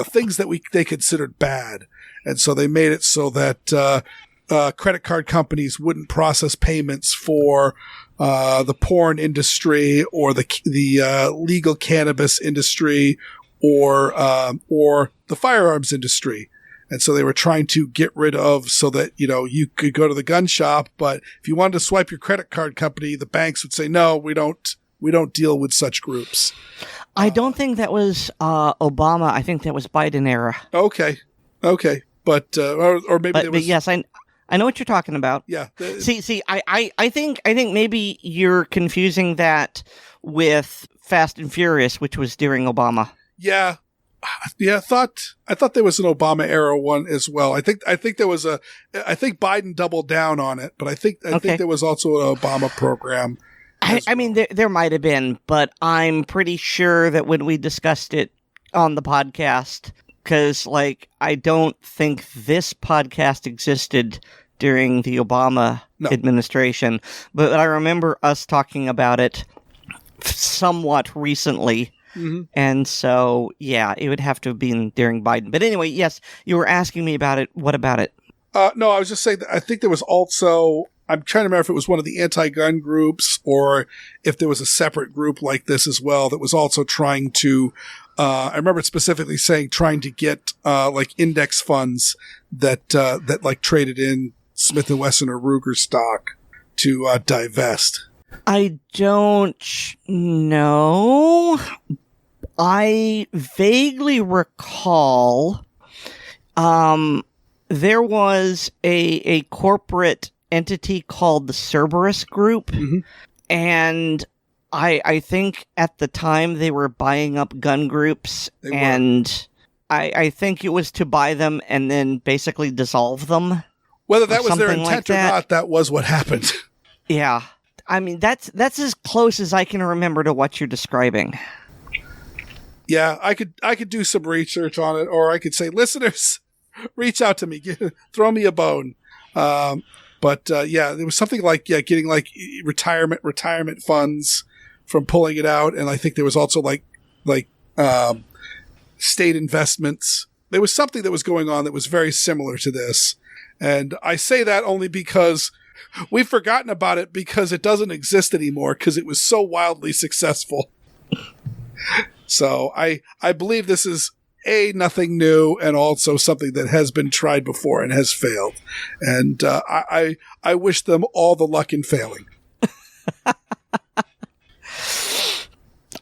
things that they considered bad, and so they made it so that credit card companies wouldn't process payments for the porn industry or the legal cannabis industry or the firearms industry. And so they were trying to get rid of, so that, you could go to the gun shop, but if you wanted to swipe your credit card company, the banks would say, no, we don't deal with such groups. I don't think that was Obama. I think that was Biden era. Okay. But, or maybe but yes, I know what you're talking about. Yeah. I think maybe you're confusing that with Fast and Furious, which was during Obama. Yeah. I thought there was an Obama era one as well. I think there was I think Biden doubled down on it, but I think there was also an Obama program. I mean, there might have been, but I'm pretty sure that when we discussed it on the podcast, because I don't think this podcast existed during the Obama administration, but I remember us talking about it somewhat recently. Mm-hmm. And so, yeah, it would have to have been during Biden. But anyway, yes, you were asking me about it. What about it? No, I was just saying that I think there was also, I'm trying to remember if it was one of the anti-gun groups or if there was a separate group like this as well that was also trying to, I remember it specifically saying trying to get index funds that traded in Smith & Wesson or Ruger stock to divest? I don't know. I vaguely recall there was a corporate entity called the Cerberus Group, and I think at the time they were buying up gun groups, and I think it was to buy them and then basically dissolve them. Whether that was their intent or not, that was what happened. Yeah. I mean, that's as close as I can remember to what you're describing. Yeah, I could do some research on it, or I could say, listeners, reach out to me, throw me a bone. But there was something like getting like retirement funds from pulling it out, and I think there was also like state investments. There was something that was going on that was very similar to this, and I say that only because we've forgotten about it because it doesn't exist anymore because it was so wildly successful. So I believe this is nothing new, and also something that has been tried before and has failed. And I wish them all the luck in failing.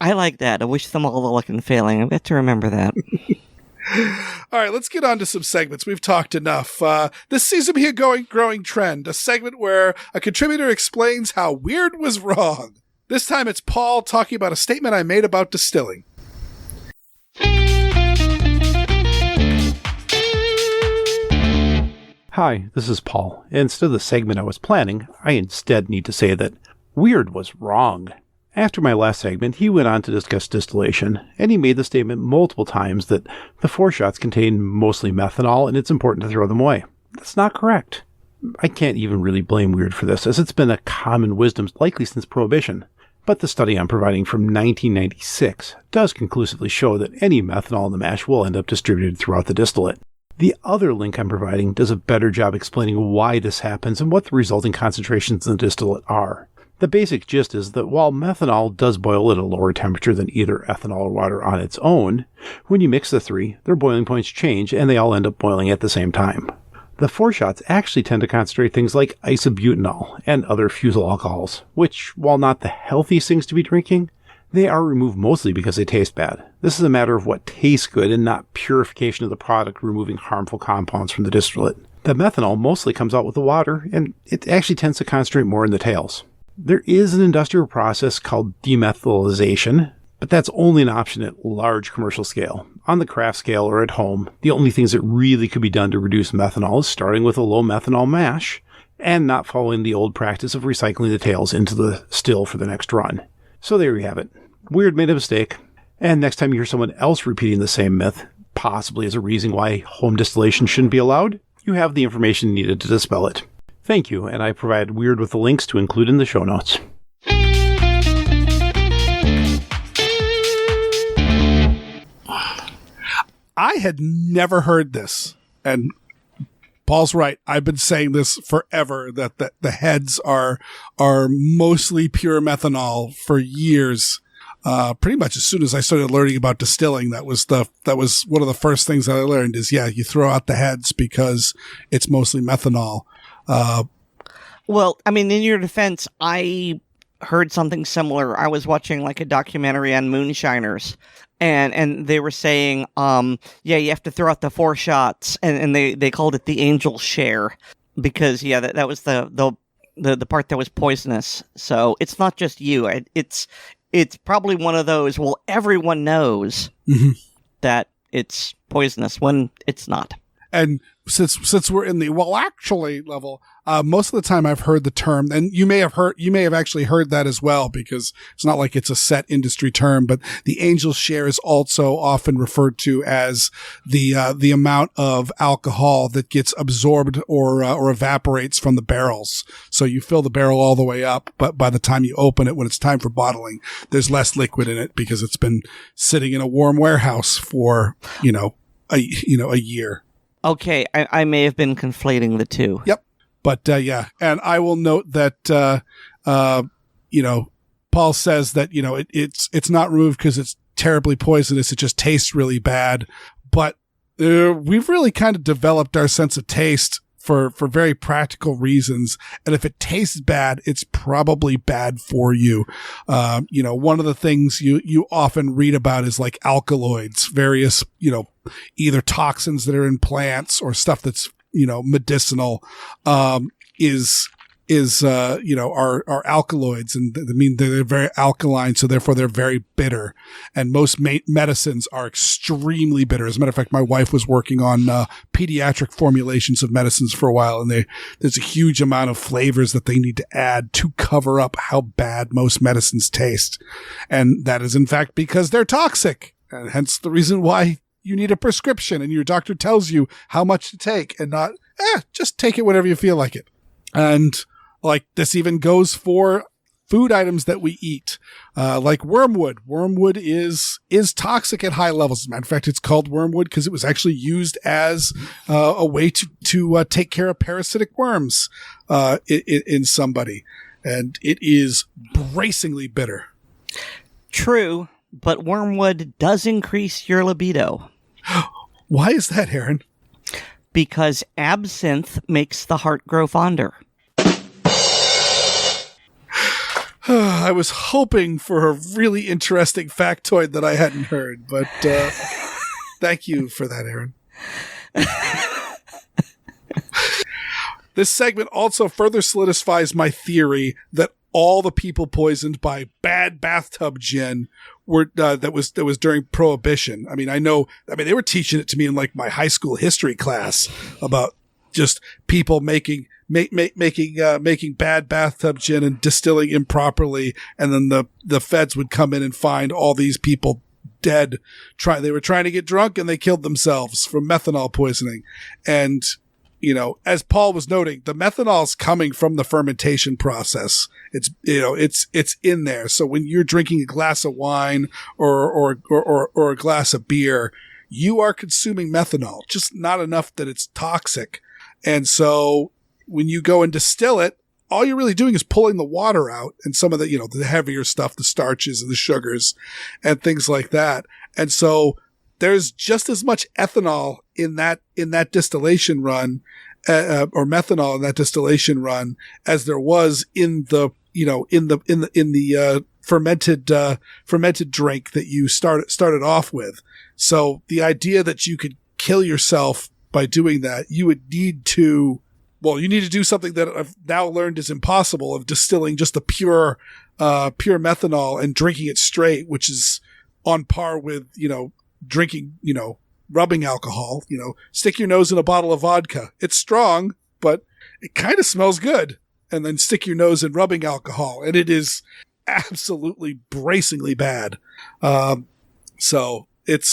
I like that. I wish them all the luck in failing. I've got to remember that. All right, let's get on to some segments. We've talked enough. This seems to be a growing trend, a segment where a contributor explains how Weer'd was wrong. This time it's Paul talking about a statement I made about distilling. Hi, this is Paul. Instead of the segment I was planning, I instead need to say that Weer'd was wrong. After my last segment, he went on to discuss distillation, and he made the statement multiple times that the 4 shots contain mostly methanol and it's important to throw them away. That's not correct. I can't even really blame Weer'd for this, as it's been a common wisdom likely since Prohibition. But the study I'm providing from 1996 does conclusively show that any methanol in the mash will end up distributed throughout the distillate. The other link I'm providing does a better job explaining why this happens and what the resulting concentrations in the distillate are. The basic gist is that while methanol does boil at a lower temperature than either ethanol or water on its own, when you mix the 3, their boiling points change and they all end up boiling at the same time. The 4 shots actually tend to concentrate things like isobutanol and other fusel alcohols, which, while not the healthiest things to be drinking, they are removed mostly because they taste bad. This is a matter of what tastes good and not purification of the product removing harmful compounds from the distillate. The methanol mostly comes out with the water, and it actually tends to concentrate more in the tails. There is an industrial process called demethylization, but that's only an option at large commercial scale. On the craft scale or at home, the only things that really could be done to reduce methanol is starting with a low methanol mash and not following the old practice of recycling the tails into the still for the next run. So there you have it. Weer'd made a mistake, and next time you hear someone else repeating the same myth, possibly as a reason why home distillation shouldn't be allowed, you have the information needed to dispel it. Thank you, and I provided Weer'd with the links to include in the show notes. I had never heard this, and Paul's right. I've been saying this forever, that the heads are mostly pure methanol for years. Pretty much as soon as I started learning about distilling, that was one of the first things that I learned is, you throw out the heads because it's mostly methanol. Well, I mean, in your defense, I heard something similar. I was watching like a documentary on moonshiners, and they were saying, you have to throw out the 4 shots, and they called it the angel share because that was the part that was poisonous. So it's not just you. It's probably one of those. Well, everyone knows that it's poisonous when it's not. And since we're in the actually level, most of the time I've heard the term, and you may have actually heard that as well, because it's not like it's a set industry term, but the angel share is also often referred to as the amount of alcohol that gets absorbed or evaporates from the barrels. So you fill the barrel all the way up, but by the time you open it, when it's time for bottling, there's less liquid in it because it's been sitting in a warm warehouse for, a year. Okay, I may have been conflating the two. Yep. But, and I will note that, Paul says that, it's not removed because it's terribly poisonous. It just tastes really bad. But we've really kind of developed our sense of taste for very practical reasons. And if it tastes bad, it's probably bad for you. One of the things you often read about is like alkaloids, various, either toxins that are in plants or stuff that's, medicinal, are alkaloids, and I mean they're very alkaline, so therefore they're very bitter. And most medicines are extremely bitter. As a matter of fact, my wife was working on pediatric formulations of medicines for a while, and there's a huge amount of flavors that they need to add to cover up how bad most medicines taste, and that is in fact because they're toxic, and hence the reason why you need a prescription and your doctor tells you how much to take, and not just take it whenever you feel like it. And like this even goes for food items that we eat, like wormwood. Wormwood is toxic at high levels. As a matter of fact, it's called wormwood because it was actually used as a way to take care of parasitic worms in somebody. And it is bracingly bitter. True, but wormwood does increase your libido. Why is that, Aaron? Because absinthe makes the heart grow fonder. I was hoping for a really interesting factoid that I hadn't heard, but thank you for that, Aaron. This segment also further solidifies my theory that all the people poisoned by bad bathtub gin were that was during Prohibition. I mean, they were teaching it to me in like my high school history class about just people making bad bathtub gin and distilling improperly, and then the feds would come in and find all these people dead. They were trying to get drunk and they killed themselves from methanol poisoning. And as Paul was noting, the methanol's coming from the fermentation process. It's in there. So when you're drinking a glass of wine or a glass of beer, you are consuming methanol, just not enough that it's toxic. And so when you go and distill it, all you're really doing is pulling the water out and some of the, the heavier stuff, the starches and the sugars and things like that. And so there's just as much ethanol in that distillation run, or methanol in that distillation run, as there was in the fermented drink that you started off with. So the idea that you could kill yourself by doing that, you need to do something that I've now learned is impossible, of distilling just the pure methanol and drinking it straight, which is on par with, drinking, rubbing alcohol. Stick your nose in a bottle of vodka. It's strong, but it kind of smells good. And then stick your nose in rubbing alcohol, and it is absolutely bracingly bad. So it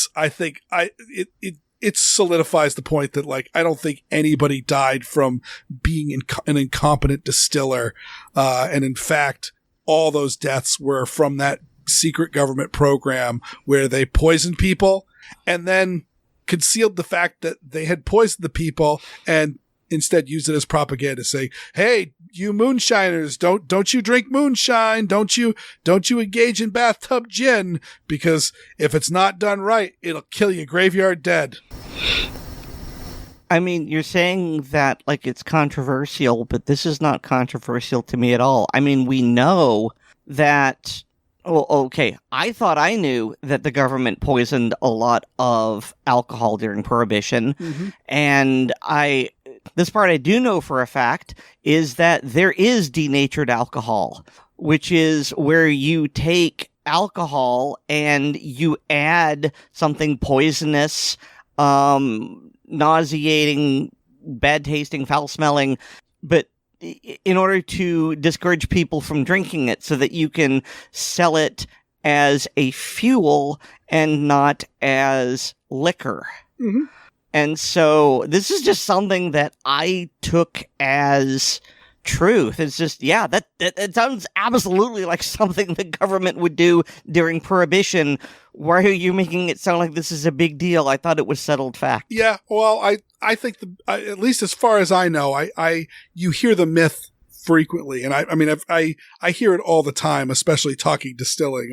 solidifies the point that, like, I don't think anybody died from being an incompetent distiller. And in fact, all those deaths were from that secret government program where they poisoned people and then concealed the fact that they had poisoned the people and instead used it as propaganda, say, hey, you moonshiners, don't you drink moonshine. Don't you engage in bathtub gin, because if it's not done right, it'll kill you graveyard dead. I mean, you're saying that like it's controversial, but this is not controversial to me at all. I mean, we know that. Well, okay, I thought I knew that the government poisoned a lot of alcohol during Prohibition, and this part I do know for a fact is that there is denatured alcohol, which is where you take alcohol and you add something poisonous, nauseating, bad tasting, foul smelling, but in order to discourage people from drinking it so that you can sell it as a fuel and not as liquor. Mm-hmm. And so this is just something that I took as truth. It's just, yeah, that it sounds absolutely like something the government would do during Prohibition. Why are you making it sound like this is a big deal? I thought it was settled fact. Yeah, well, I think at least as far as I know, you hear the myth frequently, and I mean I hear it all the time, especially talking distilling.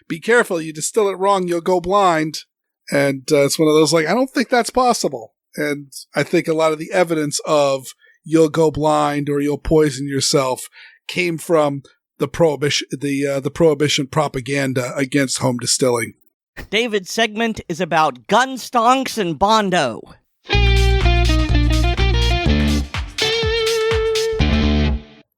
Be careful, you distill it wrong, you'll go blind. And it's one of those, like, I don't think that's possible. And I think a lot of the evidence of you'll go blind or you'll poison yourself came from the prohibition propaganda against home distilling. David's segment is about gun stonks and Bondo.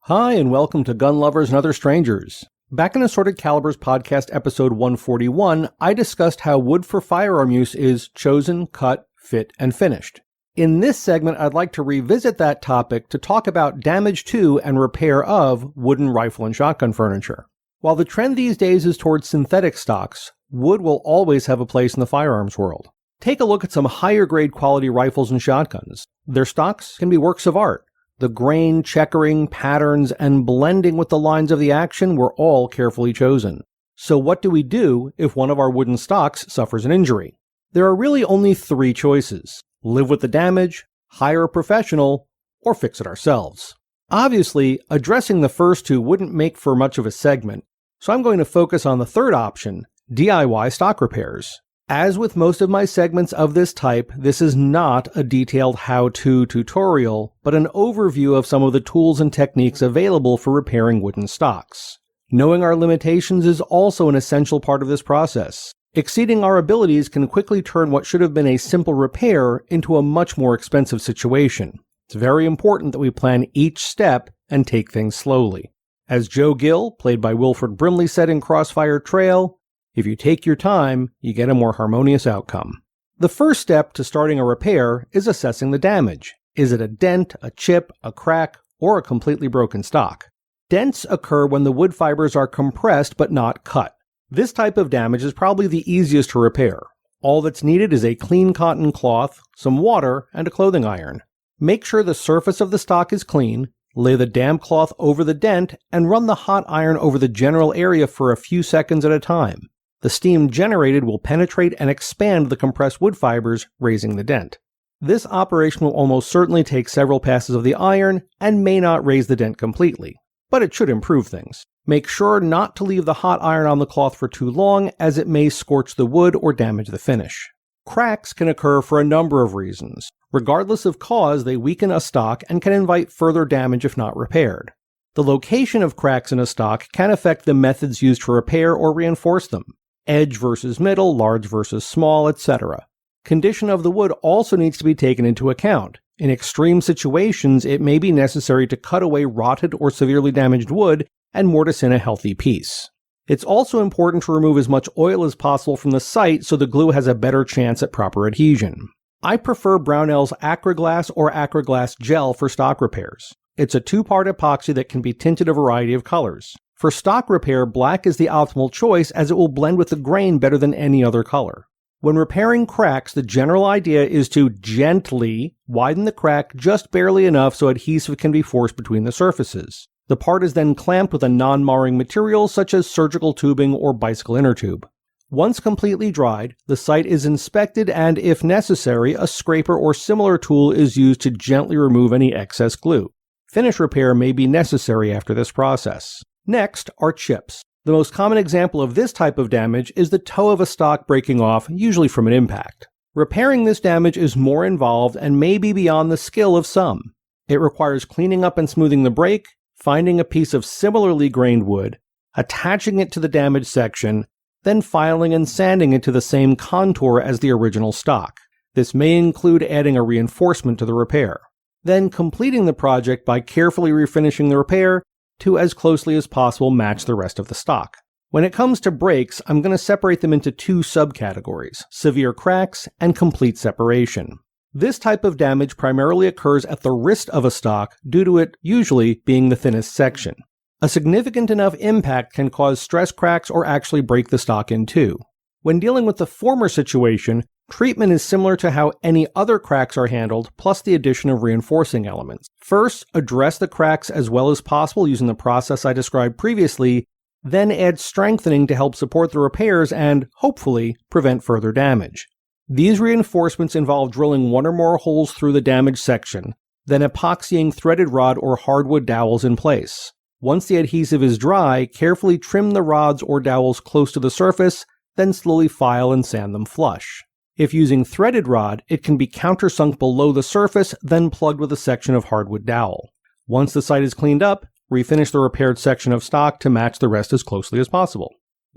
Hi, and welcome to Gun Lovers and Other Strangers. Back in Assorted Calibers podcast episode 141, I discussed how wood for firearm use is chosen, cut, fit, and finished. In this segment, I'd like to revisit that topic to talk about damage to and repair of wooden rifle and shotgun furniture. While the trend these days is towards synthetic stocks, wood will always have a place in the firearms world. Take a look at some higher grade quality rifles and shotguns. Their stocks can be works of art. The grain, checkering, patterns, and blending with the lines of the action were all carefully chosen. So what do we do if one of our wooden stocks suffers an injury? There are really only three choices: live with the damage, hire a professional, or fix it ourselves. Obviously, addressing the first two wouldn't make for much of a segment, so I'm going to focus on the third option, DIY stock repairs. As with most of my segments of this type, this is not a detailed how-to tutorial, but an overview of some of the tools and techniques available for repairing wooden stocks. Knowing our limitations is also an essential part of this process. Exceeding our abilities can quickly turn what should have been a simple repair into a much more expensive situation. It's very important that we plan each step and take things slowly. As Joe Gill, played by Wilford Brimley, said in Crossfire Trail, if you take your time, you get a more harmonious outcome. The first step to starting a repair is assessing the damage. Is it a dent, a chip, a crack, or a completely broken stock? Dents occur when the wood fibers are compressed but not cut. This type of damage is probably the easiest to repair. All that's needed is a clean cotton cloth, some water, and a clothing iron. Make sure the surface of the stock is clean, lay the damp cloth over the dent, and run the hot iron over the general area for a few seconds at a time. The steam generated will penetrate and expand the compressed wood fibers, raising the dent. This operation will almost certainly take several passes of the iron and may not raise the dent completely, but it should improve things. Make sure not to leave the hot iron on the cloth for too long, as it may scorch the wood or damage the finish. Cracks can occur for a number of reasons. Regardless of cause, they weaken a stock and can invite further damage if not repaired. The location of cracks in a stock can affect the methods used to repair or reinforce them. Edge versus middle, large versus small, etc. Condition of the wood also needs to be taken into account. In extreme situations, it may be necessary to cut away rotted or severely damaged wood and mortise in a healthy piece. It's also important to remove as much oil as possible from the site so the glue has a better chance at proper adhesion. I prefer Brownells Acraglas or Acraglas Gel for stock repairs. It's a two-part epoxy that can be tinted a variety of colors. For stock repair, black is the optimal choice as it will blend with the grain better than any other color. When repairing cracks, the general idea is to gently widen the crack just barely enough so adhesive can be forced between the surfaces. The part is then clamped with a non-marring material such as surgical tubing or bicycle inner tube. Once completely dried, the site is inspected and, if necessary, a scraper or similar tool is used to gently remove any excess glue. Finish repair may be necessary after this process. Next are chips. The most common example of this type of damage is the toe of a stock breaking off, usually from an impact. Repairing this damage is more involved and may be beyond the skill of some. It requires cleaning up and smoothing the break, finding a piece of similarly grained wood, attaching it to the damaged section, then filing and sanding it to the same contour as the original stock. This may include adding a reinforcement to the repair. Then completing the project by carefully refinishing the repair to as closely as possible match the rest of the stock. When it comes to breaks, I'm going to separate them into two subcategories: severe cracks and complete separation. This type of damage primarily occurs at the wrist of a stock due to it usually being the thinnest section. A significant enough impact can cause stress cracks or actually break the stock in two. When dealing with the former situation, treatment is similar to how any other cracks are handled, plus the addition of reinforcing elements. First, address the cracks as well as possible using the process I described previously, then add strengthening to help support the repairs and, hopefully, prevent further damage. These reinforcements involve drilling one or more holes through the damaged section, then epoxying threaded rod or hardwood dowels in place. Once the adhesive is dry, carefully trim the rods or dowels close to the surface, then slowly file and sand them flush. If using threaded rod, it can be countersunk below the surface, then plugged with a section of hardwood dowel. Once the site is cleaned up, refinish the repaired section of stock to match the rest as closely as possible.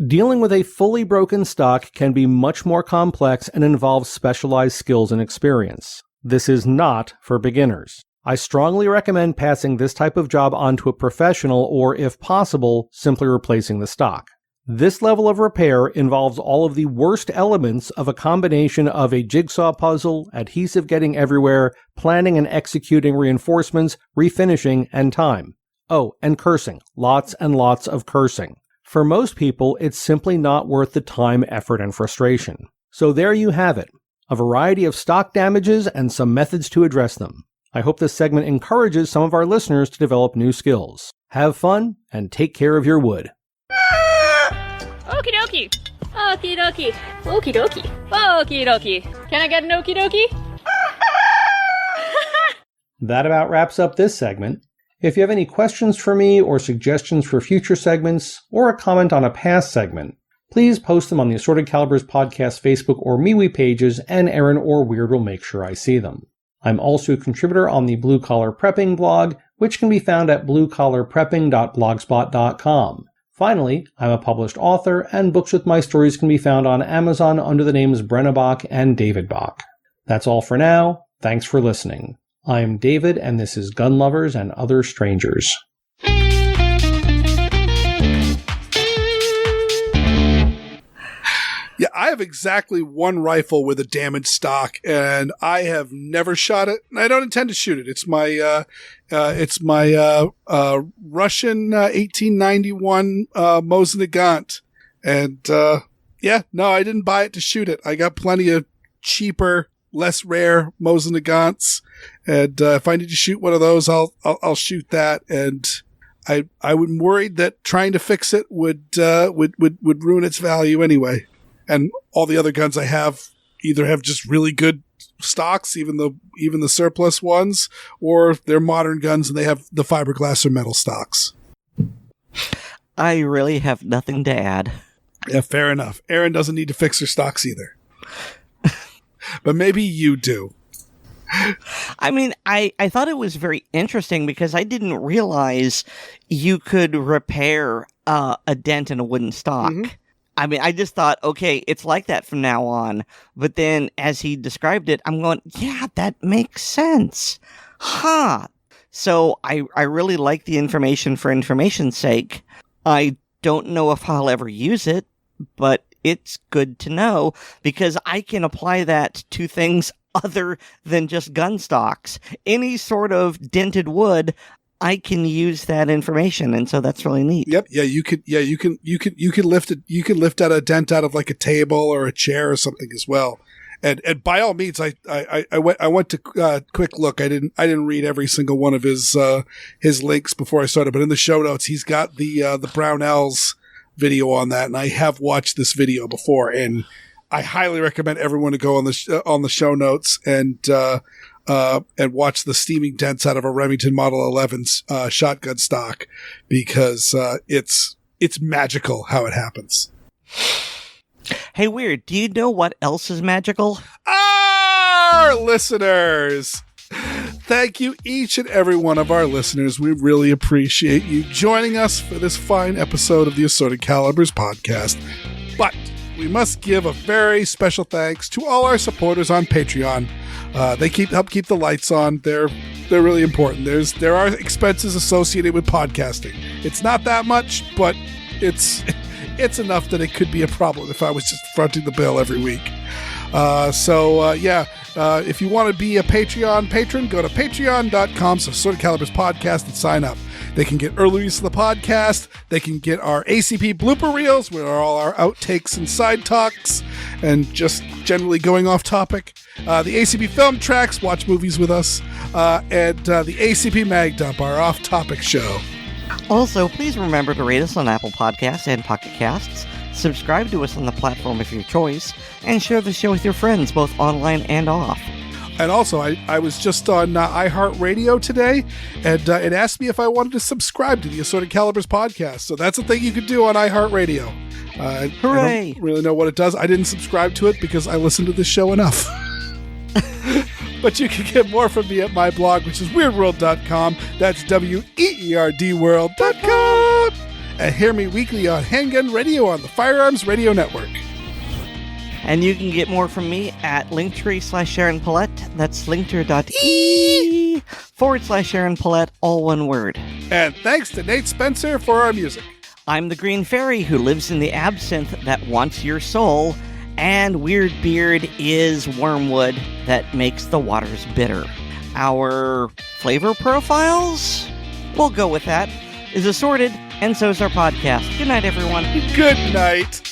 Dealing with a fully broken stock can be much more complex and involves specialized skills and experience. This is not for beginners. I strongly recommend passing this type of job on to a professional or, if possible, simply replacing the stock. This level of repair involves all of the worst elements of a combination of a jigsaw puzzle, adhesive getting everywhere, planning and executing reinforcements, refinishing, and time. Oh, and cursing. Lots and lots of cursing. For most people, it's simply not worth the time, effort, and frustration. So there you have it. A variety of stock damages and some methods to address them. I hope this segment encourages some of our listeners to develop new skills. Have fun and take care of your wood. Okie dokie. Okie dokie. Okie dokie. Okie dokie. Can I get an okie dokie? That about wraps up this segment. If you have any questions for me or suggestions for future segments or a comment on a past segment, please post them on the Assorted Calibers Podcast Facebook or MeWe pages, and Aaron or Weer'd will make sure I see them. I'm also a contributor on the Blue Collar Prepping blog, which can be found at bluecollarprepping.blogspot.com. Finally, I'm a published author, and books with my stories can be found on Amazon under the names Brena Bock and David Bock. That's all for now. Thanks for listening. I'm David, and this is Gun Lovers and Other Strangers. Yeah, I have exactly one rifle with a damaged stock, and I have never shot it, and I don't intend to shoot it. It's my Russian 1891 Mauser, and yeah, no, I didn't buy it to shoot it. I got plenty of cheaper, less rare Mauser, and if I need to shoot one of those, I'll shoot that. And I'm worried that trying to fix it would ruin its value anyway. And all the other guns I have either have just really good stocks, even the surplus ones, or they're modern guns and they have the fiberglass or metal stocks. I really have nothing to add. Yeah, fair enough. Aaron doesn't need to fix her stocks either. But maybe you do. I mean, I thought it was very interesting because I didn't realize you could repair a dent in a wooden stock. Mm-hmm. I mean, I just thought, okay, it's like that from now on. But then as he described it, I'm going, yeah, that makes sense. Huh. So I really like the information for information's sake. I don't know if I'll ever use it, but it's good to know because I can apply that to things other than just gun stocks. Any sort of dented wood, I can use that information, and so that's really neat. Yep. Yeah, you could lift it. You could lift out a dent out of like a table or a chair or something as well. And by all means, I went to quick look. I didn't read every single one of his links before I started, but in the show notes, he's got the Brownells video on that, and I have watched this video before, and I highly recommend everyone to go on the show notes and watch the steaming dents out of a Remington Model 11 shotgun stock because it's magical how it happens. Hey, Weer'd, do you know what else is magical? Our listeners! Thank you, each and every one of our listeners. We really appreciate you joining us for this fine episode of the Assorted Calibers podcast. But we must give a very special thanks to all our supporters on Patreon. They help keep the lights on. They're really important. There are expenses associated with podcasting. It's not that much, but it's enough that it could be a problem if I was just fronting the bill every week. If you want to be a Patreon patron, go to patreon.com/Assorted Calibers podcast and sign up. They can get early release of the podcast. They can get our ACP blooper reels, where are all our outtakes and side talks, and just generally going off topic. The ACP film tracks, watch movies with us, and the ACP Mag Dump, our off-topic show. Also, please remember to rate us on Apple Podcasts and Pocket Casts, subscribe to us on the platform of your choice, and share the show with your friends, both online and off. And also, I was just on iHeartRadio today, and it asked me if I wanted to subscribe to the Assorted Calibers podcast. So that's a thing you could do on iHeartRadio. I Hooray! don't really know what it does. I didn't subscribe to it because I listened to this show enough. But you can get more from me at my blog, which is weirdworld.com. That's WEERD world.com. And hear me weekly on Handgun Radio on the Firearms Radio Network. And you can get more from me at linktree/Sharon Paulette. That's linktree.ee/Sharon Paulette, all one word. And thanks to Nate Spencer for our music. I'm the Green Fairy who lives in the absinthe that wants your soul. And Weer'd Beard is wormwood that makes the waters bitter. Our flavor profiles? We'll go with that. Is Assorted, and so's our podcast. Good night, everyone. Good night.